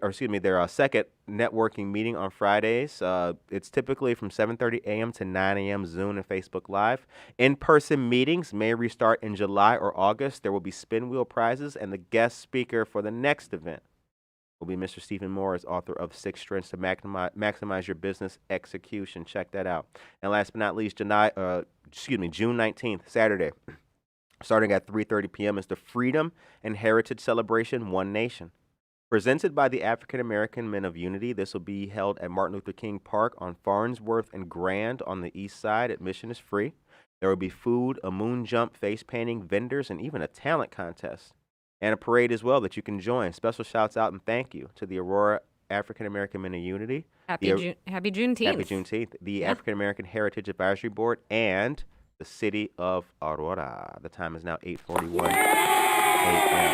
networking meeting on Fridays. It's typically from 7:30 a.m. to 9 a.m. Zoom and Facebook Live. In-person meetings may restart in July or August. There will be spin wheel prizes, and the guest speaker for the next event will be Mr. Stephen Morris, author of 6 Strengths to Maximize Your Business Execution. Check that out. And last but not least, June 19th, Saturday, starting at 3:30 p.m. is the Freedom and Heritage Celebration One Nation. Presented by the African American Men of Unity, this will be held at Martin Luther King Park on Farnsworth and Grand on the east side. Admission is free. There will be food, a moon jump, face painting, vendors, and even a talent contest. And a parade as well that you can join. Special shouts out and thank you to the Aurora African American Men of Unity. Happy Juneteenth. Happy Juneteenth. The African American Heritage Advisory Board and the city of Aurora. The time is now 8:41 a.m.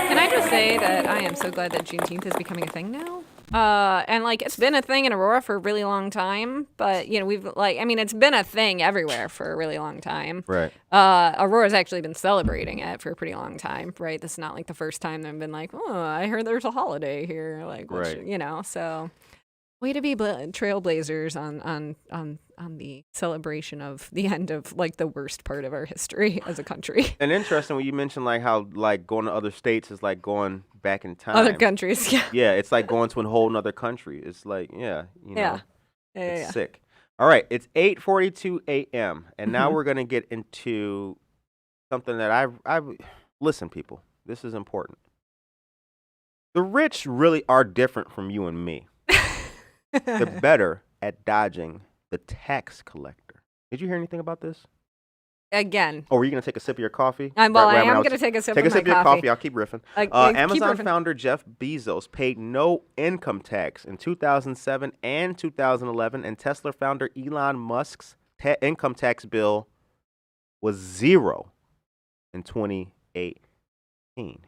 Can I just say that I am so glad that Juneteenth is becoming a thing now? And like it's been a thing in Aurora for a really long time, but you know it's been a thing everywhere for a really long time. Right. Aurora's actually been celebrating it for a pretty long time, right? This is not like the first time they've been like, oh, I heard there's a holiday here, like, right. So way to be trailblazers on the celebration of the end of like the worst part of our history as a country. And interesting when you mentioned like how like going to other states is like going back in time. Other countries, yeah. Yeah, it's like going to a whole nother country. It's like, it's Yeah. sick. All right, it's 8:42 a.m. and now we're gonna get into something that I listen, people. This is important. The rich really are different from you and me. They're better at dodging the tax collector. Did you hear anything about this? Again. Or were you going to take a sip of your coffee? I am going to take a sip of my your coffee. I'll keep riffing. Amazon riffing. founder Jeff Bezos paid no income tax in 2007 and 2011, and Tesla founder Elon Musk's income tax bill was zero in 2018.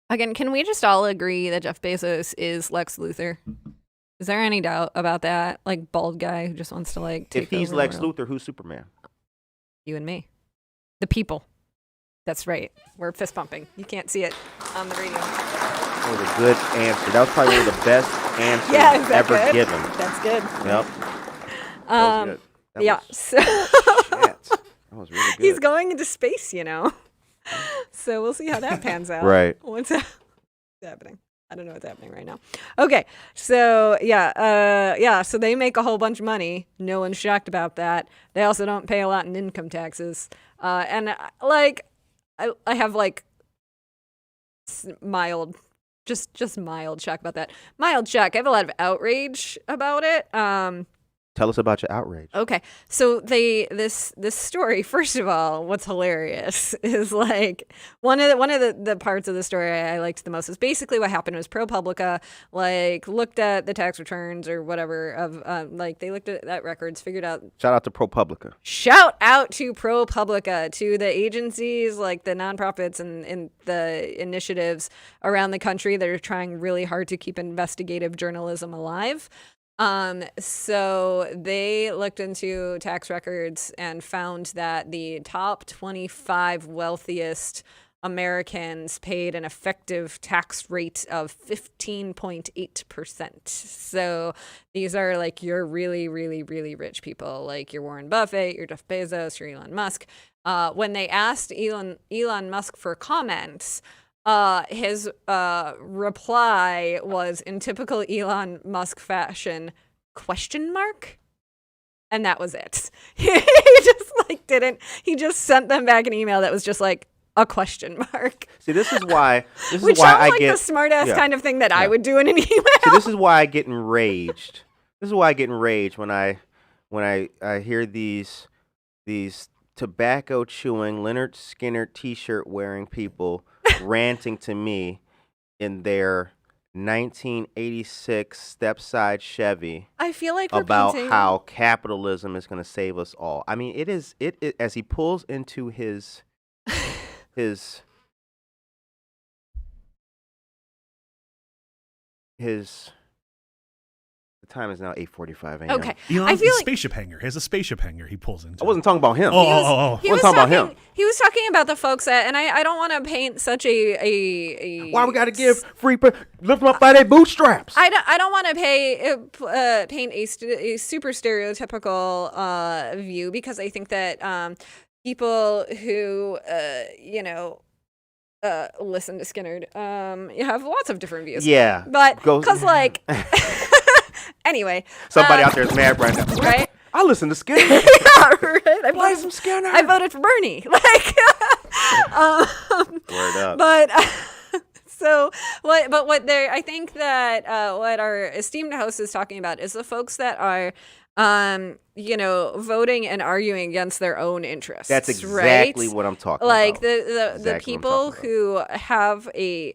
Again, can we just all agree that Jeff Bezos is Lex Luthor? Is there any doubt about that? Like, bald guy who just wants to, like, take If he's over Lex the world? Luthor, who's Superman? You and me. The people. That's right. We're fist bumping. You can't see it on the radio. That was a good answer. That was probably one of the best answers ever given. That's good. Yep. That was good. Yeah. Shit. That was really good. He's going into space, So we'll see how that pans out. Right. What's happening? I don't know what's happening right now. Okay, so so they make a whole bunch of money. No one's shocked about that. They also don't pay a lot in income taxes. And like, I have like mild, just mild shock about that. Mild shock. I have a lot of outrage about it. Tell us about your outrage. Okay, so this story. First of all, what's hilarious is like one of the parts of the story I liked the most is basically what happened was ProPublica like looked at the tax returns or whatever of like they looked at records, figured out. Shout out to ProPublica. Shout out to ProPublica, to the agencies like the nonprofits and the initiatives around the country that are trying really hard to keep investigative journalism alive. So they looked into tax records and found that the top 25 wealthiest Americans paid an effective tax rate of 15.8%. So these are like your really, really, really rich people, like your Warren Buffett, your Jeff Bezos, your Elon Musk. When they asked Elon Musk for comments, his reply was in typical Elon Musk fashion, ? And that was it. He just like didn't. He just sent them back an email that was just like a question mark. See, this is why Which I sounds like get the smart ass kind of thing that I would do in an email. See, this is why I get enraged. This is why I get enraged when I hear these tobacco chewing Leonard Skinner t-shirt wearing people ranting to me in their 1986 stepside Chevy. I feel like we're about painting... how capitalism is going to save us all. I mean, it as he pulls into his the time is now 8:45 a.m. Okay. Elon's I feel like spaceship hangar. He has a spaceship hangar he pulls into. I wasn't talking about him. He was talking about him. He was talking about the folks that, and I don't want to paint such a why we got to give free lift them up by their bootstraps. I don't want to paint a super stereotypical view, because I think that people who listen to Skinner you have lots of different views. Yeah, but because like anyway, somebody out there is mad right now. Right? I listen to Skinner. Yeah, right. Play some Skinner. I voted for Bernie. Like, Word up. But So I think that what our esteemed host is talking about is the folks that are voting and arguing against their own interests. That's exactly right? what I'm talking like about. The people who have a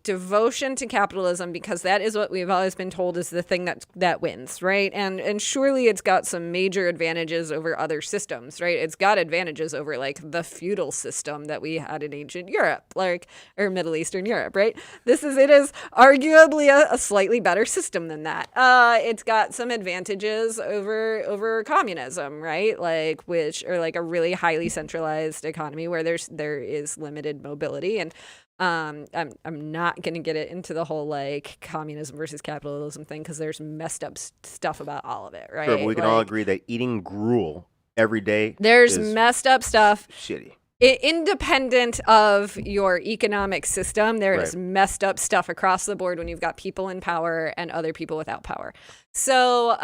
devotion to capitalism, because that is what we've always been told is the thing that wins, right? And surely it's got some major advantages over other systems, right? It's got advantages over like the feudal system that we had in ancient Europe, or Middle Eastern Europe, right? It is arguably a slightly better system than that. It's got some advantages over communism, right? Which are like a really highly centralized economy where there is limited mobility. And I'm not going to get it into the whole like communism versus capitalism thing, because there's messed up stuff about all of it, right? Sure, but we can all agree that eating gruel every day there's messed up stuff. Shitty. Independent of your economic system, there is Right. messed up stuff across the board when you've got people in power and other people without power. So,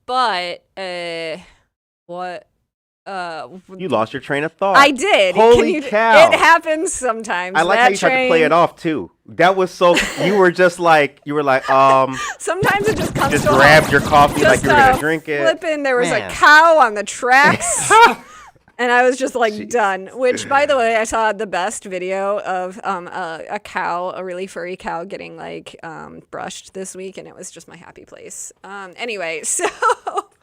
what? You lost your train of thought. I did. Holy cow. It happens sometimes. I like how you tried to play it off too. That was so. You were like, Sometimes it just comes just to grabbed your coffee like just you were gonna drink it. Flipping, there was Man. a cow on the tracks. And I was just like, done. Which, by the way, I saw the best video of a cow, a really furry cow, getting brushed this week, and it was just my happy place. Anyway, so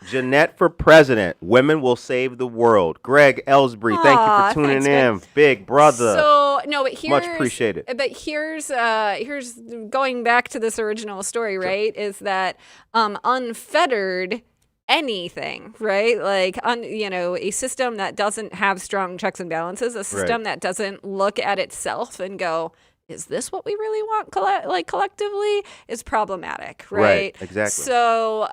Jenette for president. Women will save the world. Greg Ellsbury, thank you for tuning in. Big brother. So no, but here's Much appreciated. But here's going back to this original story, right? Is that unfettered anything, right? A system that doesn't have strong checks and balances, a system that doesn't look at itself and go, is this what we really want collectively, is problematic, right? Exactly. So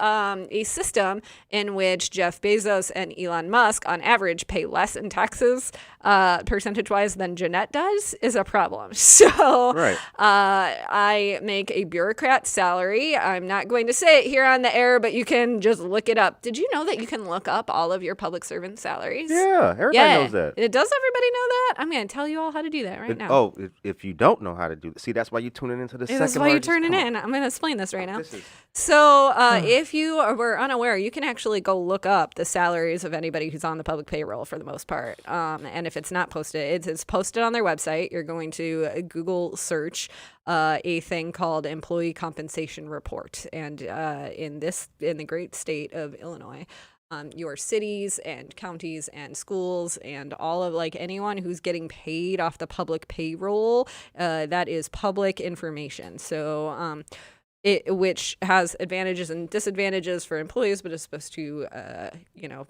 a system in which Jeff Bezos and Elon Musk on average pay less in taxes percentage-wise than Jenette does is a problem. So I make a bureaucrat salary. I'm not going to say it here on the air, but you can just look it up. Did you know that you can look up all of your public servant salaries? Yeah, everybody knows that. Does everybody know that? I'm going to tell you all how to do that right now. Oh, if you don't know how to do that, see, that's why you tuning into the second. That's why you're tuning in. I'm going to explain this right now. If you were unaware, you can actually go look up the salaries of anybody who's on the public payroll for the most part. And if it's not posted, it's posted on their website. You're going to Google search a thing called Employee Compensation Report. And in the great state of Illinois, your cities and counties and schools and all of anyone who's getting paid off the public payroll, that is public information. So which has advantages and disadvantages for employees, but is supposed to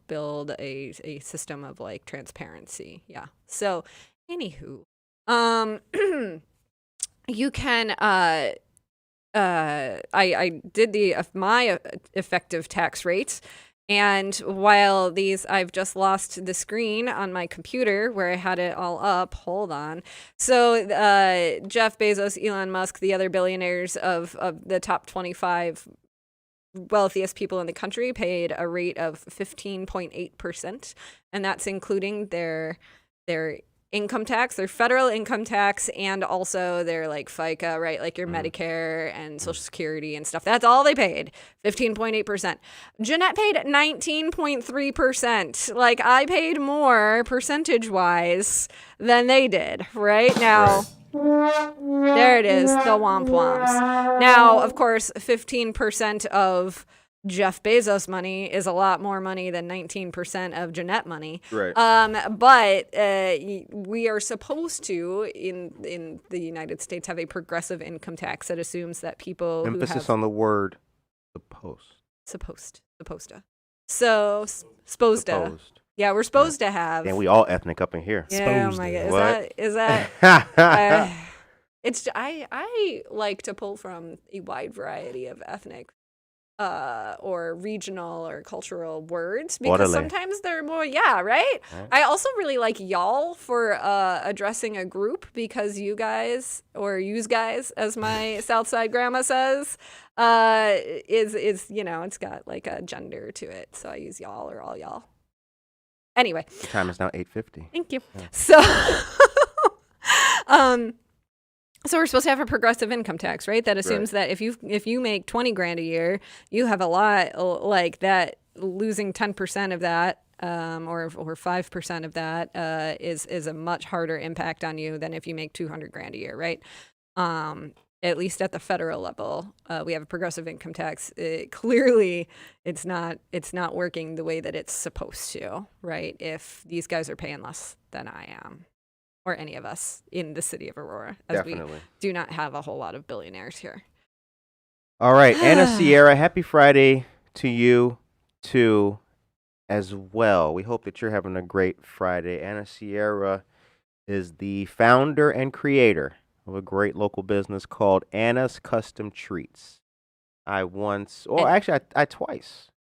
build a system of transparency. Yeah. So anywho, you can I did my effective tax rates. And while I've just lost the screen on my computer where I had it all up. Hold on. So Jeff Bezos, Elon Musk, the other billionaires of the top 25 wealthiest people in the country paid a rate of 15.8%. And that's including their income tax, their federal income tax, and also their FICA, right? Your Medicare and Social Security and stuff. That's all they paid, 15.8%. Jenette paid 19.3%. I paid more percentage-wise than they did, right? Now, there it is, the womp womps. Now, of course, 15% of Jeff Bezos money is a lot more money than 19% of Jenette money. Right. But we are supposed to, in the United States, have a progressive income tax that assumes that people Emphasis on the word supposed to. So, supposed to. Yeah, we're supposed to have. And we all ethnic up in here. Yeah, oh my God. Is that I like to pull from a wide variety of ethnic or regional or cultural words, because sometimes they're more, right? I also really like y'all for addressing a group, because you guys, or use guys, as my Southside grandma says, is it's got a gender to it. So I use y'all or all y'all. Anyway. The time is now 8:50. Thank you. Yeah. So So we're supposed to have a progressive income tax, right? That assumes that if you make 20 grand a year, you have a lot like that. Losing 10% of that, or 5% of that, is a much harder impact on you than if you make 200 grand a year, right? At least at the federal level, we have a progressive income tax. Clearly, it's not working the way that it's supposed to, right? If these guys are paying less than I am, or any of us in the city of Aurora, as Definitely. we do not have a whole lot of billionaires here. All right, Anna Sierra, happy Friday to you too as well. We hope that you're having a great Friday. Anna Sierra is the founder and creator of a great local business called Anna's Custom Treats. I twice.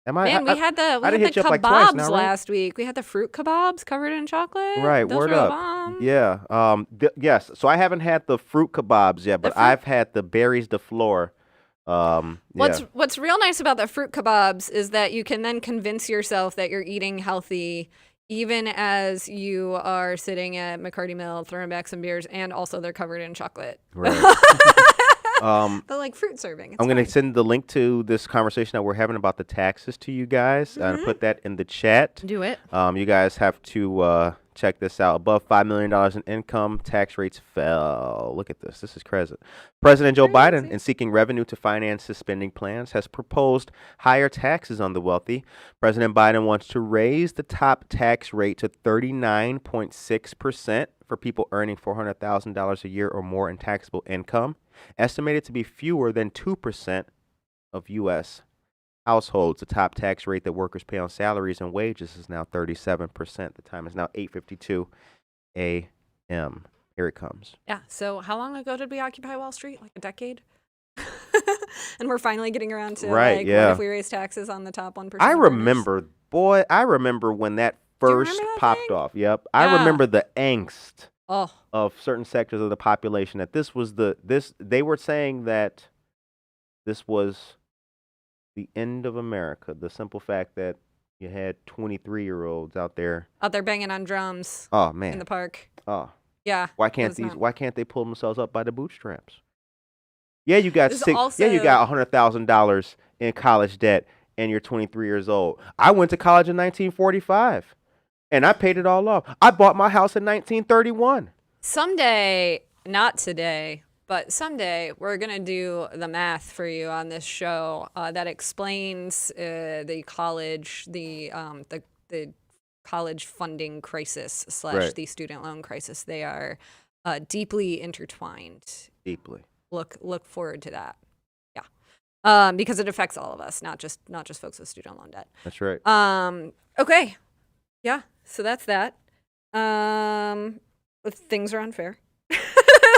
Man, we had the kebabs last week. We had the fruit kebabs covered in chocolate. Right, those word were up. Bomb. Yeah. Yes. So I haven't had the fruit kebabs yet, but I've had the berries de flor. What's real nice about the fruit kebabs is that you can then convince yourself that you're eating healthy, even as you are sitting at McCarty Mill throwing back some beers, and also they're covered in chocolate. Right. But like fruit serving. I'm going to send the link to this conversation that we're having about the taxes to you guys and put that in the chat. Do it. You guys have to check this out. Above $5 million in income, tax rates fell. Look at this. This is crazy. President Joe Biden, in seeking revenue to finance his spending plans, has proposed higher taxes on the wealthy. President Biden wants to raise the top tax rate to 39.6% for people earning $400,000 a year or more in taxable income, estimated to be fewer than 2% of U.S. households. The top tax rate that workers pay on salaries and wages is now 37%. The time is now 8:52 a.m. Here it comes. Yeah. So how long ago did we occupy Wall Street? Like a decade? And we're finally getting around to what if we raise taxes on the top 1%? I remember when that first popped off. Yep. I remember the angst of certain sectors of the population that they were saying that this was the end of America. The simple fact that you had 23-year-olds out there banging on drums. Oh man, in the park. Oh yeah. Why can't they pull themselves up by the bootstraps? Yeah, you got $100,000 in college debt, and you're 23 years old. I went to college in 1945, and I paid it all off. I bought my house in 1931. Someday, not today, but someday we're going to do the math for you on this show that explains the college funding crisis / the student loan crisis. They are deeply intertwined. Deeply. Look forward to that. Yeah. Because it affects all of us, not just folks with student loan debt. That's right. Okay. Yeah. So that's that. Things are unfair.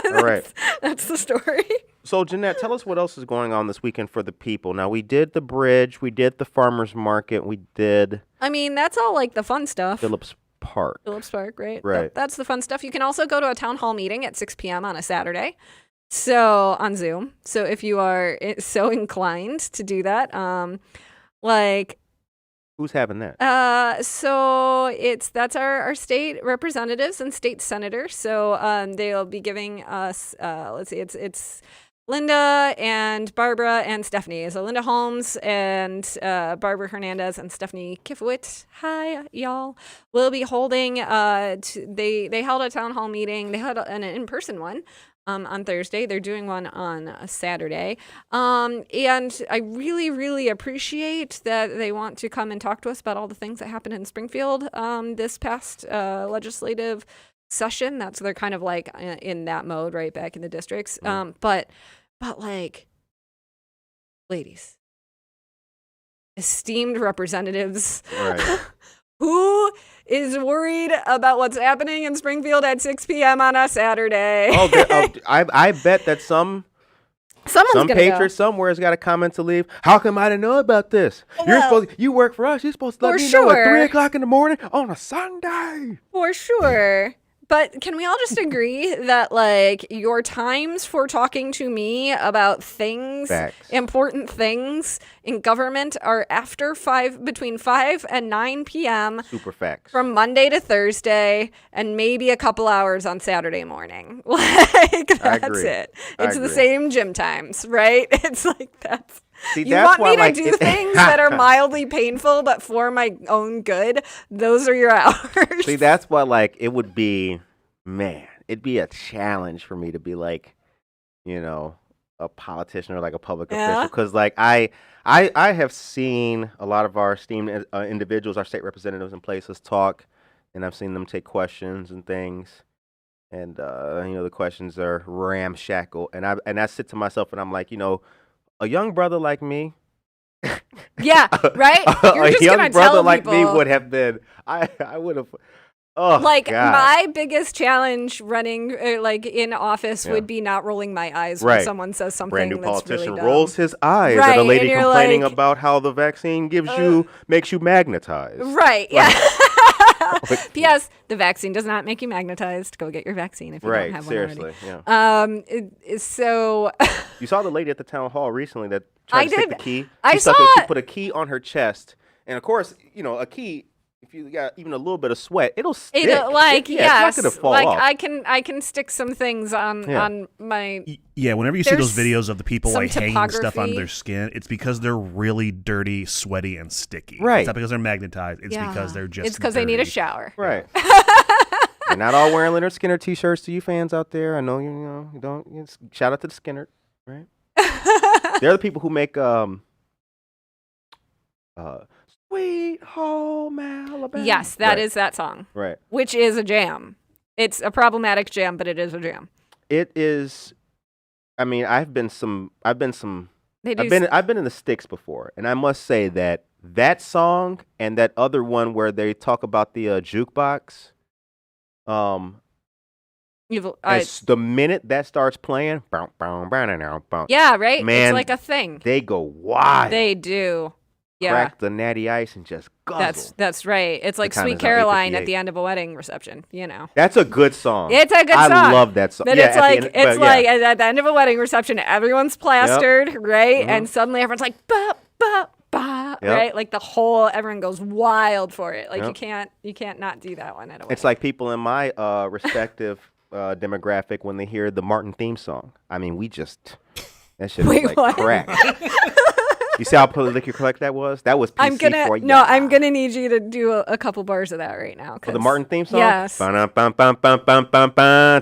All right. That's the story. So, Jenette, tell us what else is going on this weekend for the people. Now, we did the bridge. We did the farmers market. We did... I mean, that's all like the fun stuff. Phillips Park, right? Right. That's the fun stuff. You can also go to a town hall meeting at 6 p.m. on a Saturday. So, on Zoom. So, if you are so inclined to do that, who's having that? So that's our state representatives and state senators. So they'll be giving us it's Linda and Barbara and Stephanie. So Linda Holmes and Barbara Hernandez and Stephanie Kifowit. Hi, y'all. We'll be holding they held a town hall meeting. They had an in-person one. On Thursday. They're doing one on a Saturday. And I really, really appreciate that they want to come and talk to us about all the things that happened in Springfield this past legislative session. They're kind of like in that mode, right, back in the districts. But like, ladies, esteemed representatives, right. Who is worried about what's happening in Springfield at 6 p.m. on a Saturday? I bet that some patriot somewhere has got a comment to leave. How come I didn't know about this? You work for us. You're supposed to let me know at 3 o'clock in the morning on a Sunday. For sure. But can we all just agree that, like, your times for talking to me about things, Facts. important things in government, are after between 5 and 9 p.m. Super facts. from Monday to Thursday, and maybe a couple hours on Saturday morning. Like, that's agree. it. I It's the agree. same gym times, right? It's like, that's... See, You that's want why, me to like, do things that are mildly painful, but for my own good? Those are your hours. See, that's why, like, it would be, man, it'd be a challenge for me to be like, you know, a politician or like a public official, because like I have seen a lot of our esteemed individuals, our state representatives in places talk, and I've seen them take questions and things, and the questions are ramshackle, and I sit to myself and I'm like, a young brother like me. Yeah, right? You're just a young gonna brother tell like me people. would have been. I would have. Oh, Like, God. my biggest challenge running, like, in office would be not rolling my eyes when Right. someone says something Brand new that's politician really dumb. rolls his eyes Right, at a and lady you're complaining like, about how the vaccine makes you magnetized. Right, yeah. P.S. The vaccine does not make you magnetized. Go get your vaccine if you Right, don't have seriously, one yeah. already. So... You saw the lady at the town hall recently that tried I to stick did. the key. I She saw She it. put a key on her chest, and of course, a key. If you got even a little bit of sweat, it'll stick. It's not It's not gonna fall like off. I can stick some things on my... Yeah, whenever you see those There's videos of the people some like hanging stuff topography. onto their skin, it's because they're really dirty, sweaty, and sticky. Right. It's not because they're magnetized. It's Yeah. because they're just It's because they need a dirty. shower. Right. You're not all wearing Leonard Skinner t-shirts to you fans out there. I know you don't. Shout out to the Skinner, right? They're the people who make Sweet Home Alabama. Yes, that Right. is that song, Right. which is a jam. It's a problematic jam, but it is a jam. It is. I mean, I've been in the sticks before, and I must say that song and that other one where they talk about the jukebox. As the minute that starts playing, Yeah, right? Man, it's like a thing. they go wild. They do. Yeah. Crack the natty ice and just guzzle. That's right. It's like time Sweet is now Caroline at 8:58. the end of a wedding reception, That's a good song. It's a good I song. love that song. But Yeah, it's at the like end- but yeah. at the end of a wedding reception, everyone's plastered, right? Mhm. And suddenly everyone's like ba ba ba, Yep. right? Like everyone goes wild for it. Like Yep. you can't not do that one at a wedding. It's like people in my respective demographic when they hear the Martin theme song. I mean, that shit Wait, was like what? crack. You see how politically correct that was? That was PC for you. I'm gonna need you to do a couple bars of that right now. For the Martin theme song? Yes. Ba-dum-bum-bum-bum-bum-bum.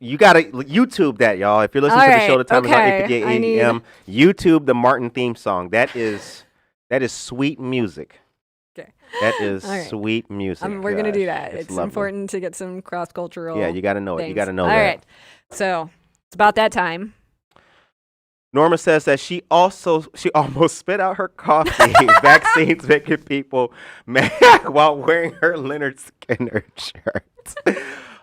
You gotta YouTube that, y'all. If you're listening All to the right, show, the time is okay. about 8:58 I need- a.m. YouTube the Martin theme song. That is sweet music. Okay. That is All right. sweet music. We're gonna do Gosh, that. It's lovely. important to get some cross cultural. Yeah, you gotta know it. You things. gotta know All that. right. So it's about that time. Norma says that she almost spit out her coffee. Vaccines making people mad while wearing her Leonard Skinner shirt.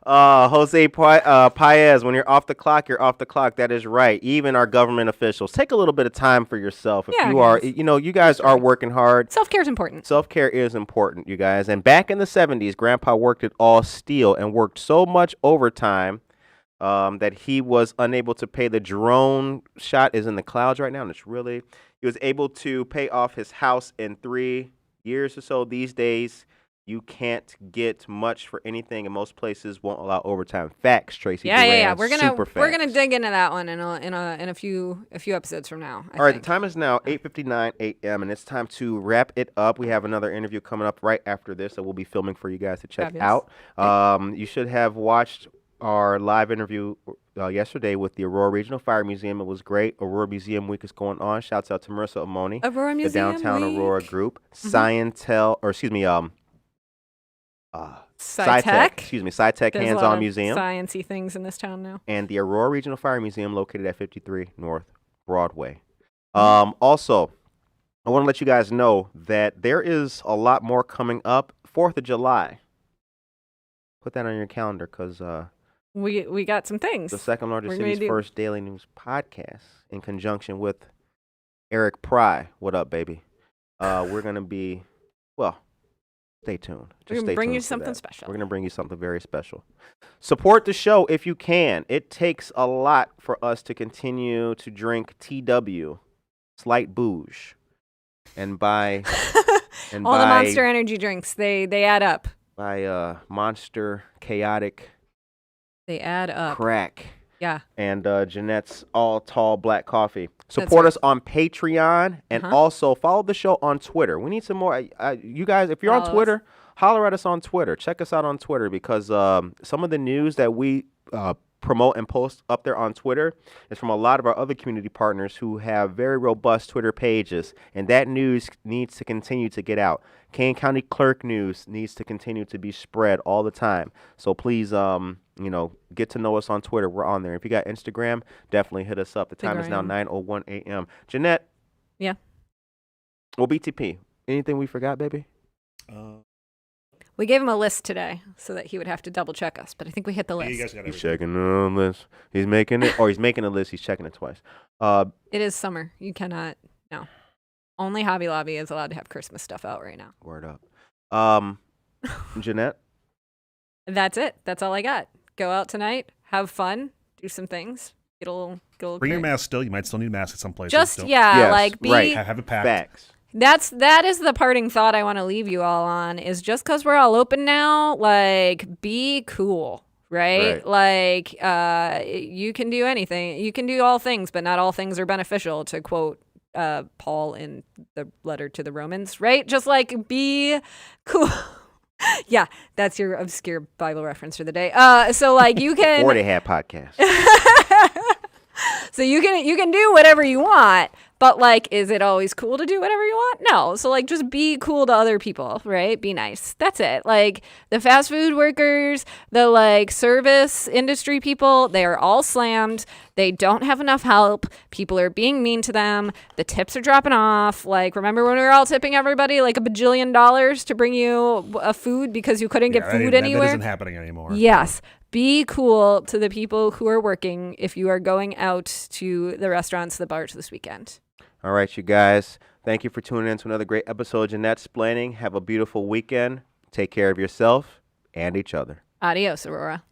Jose Paez, when you're off the clock, you're off the clock. That is right. Even our government officials, take a little bit of time for yourself. If Yeah, you are, guys. you guys are working hard. Self-care is important. Self-care is important, you guys. And back in the 70s, Grandpa worked it all steel and worked so much overtime that he was unable to pay. The drone shot is in the clouds right now, and he was able to pay off his house in 3 years or so. These days, you can't get much for anything, and most places won't allow overtime. Facts, Tracy. Yeah. Duran, We're super gonna facts. dig into that one in a few episodes from now. All right, the time is now 8:59 a.m., and it's time to wrap it up. We have another interview coming up right after this that we'll be filming for you guys to check Fabulous. out. You should have watched our live interview yesterday with the Aurora Regional Fire Museum. It was great. Aurora Museum Week is going on. Shouts out to Marissa Amoni, Aurora the Museum Downtown Week. Aurora group. SciTech. SciTech There's a Hands-On lot of Museum. Sciencey things in this town now. And the Aurora Regional Fire Museum located at 53 North Broadway. Also, I want to let you guys know that there is a lot more coming up. 4th of July. Put that on your calendar because We got some things. the second largest We're gonna city's do- first daily news podcast in conjunction with Eric Pry. What up, baby? We're going to be, well, Stay tuned. We're going to bring you something special. We're going to bring you something very special. Support the show if you can. It takes a lot for us to continue to drink TW, Slight Bouge, and buy all the Monster Energy drinks. They add up. Buy Monster Chaotic. They add up. Crack. Yeah. And Jenette's All Tall Black Coffee. Support us on Patreon and also follow the show on Twitter. We need some more. You guys, if you're on Twitter, holler at us on Twitter. Check us out on Twitter because some of the news that we promote and post up there on Twitter is from a lot of our other community partners who have very robust Twitter pages, and that news needs to continue to get out. Kane County Clerk news needs to continue to be spread all the time. So please, get to know us on Twitter. We're on there. If you got Instagram, definitely hit us up. The time is now 9:01 a.m. Jenette. Yeah. Well, BTP, anything we forgot, baby? We gave him a list today so that he would have to double check us, but I think we hit the list. You guys got He's checking the list. He's making it, or he's making a list. He's checking it twice. It is summer. You cannot, no. Only Hobby Lobby is allowed to have Christmas stuff out right now. Word up. Jenette? That's it. That's all I got. Go out tonight, have fun, do some things. Get a little Bring your mask still. You might still need a mask at some places. Just, still. Yes, be... right. Have it packed. Facts. That is the parting thought I want to leave you all on is just because we're all open now, like, be cool, right? Like, you can do anything. You can do all things, but not all things are beneficial, to quote Paul in the letter to the Romans, right? Just, like, be cool. Yeah, that's your obscure Bible reference for the day. So, like, you can... Or they had podcasts. So you can do whatever you want, but, like, is it always cool to do whatever you want? No. So, like, just be cool to other people, right? Be nice. That's it. Like, the fast food workers, the, like, service industry people, they are all slammed. They don't have enough help. People are being mean to them. The tips are dropping off. Like, remember when we were all tipping everybody like $1 billion to bring you a food because you couldn't get food anywhere? That isn't happening anymore. Yes. Be cool to the people who are working if you are going out to the restaurants, the bars this weekend. All right, you guys. Thank you for tuning in to another great episode of Jenette Splaining. Have a beautiful weekend. Take care of yourself and each other. Adios, Aurora.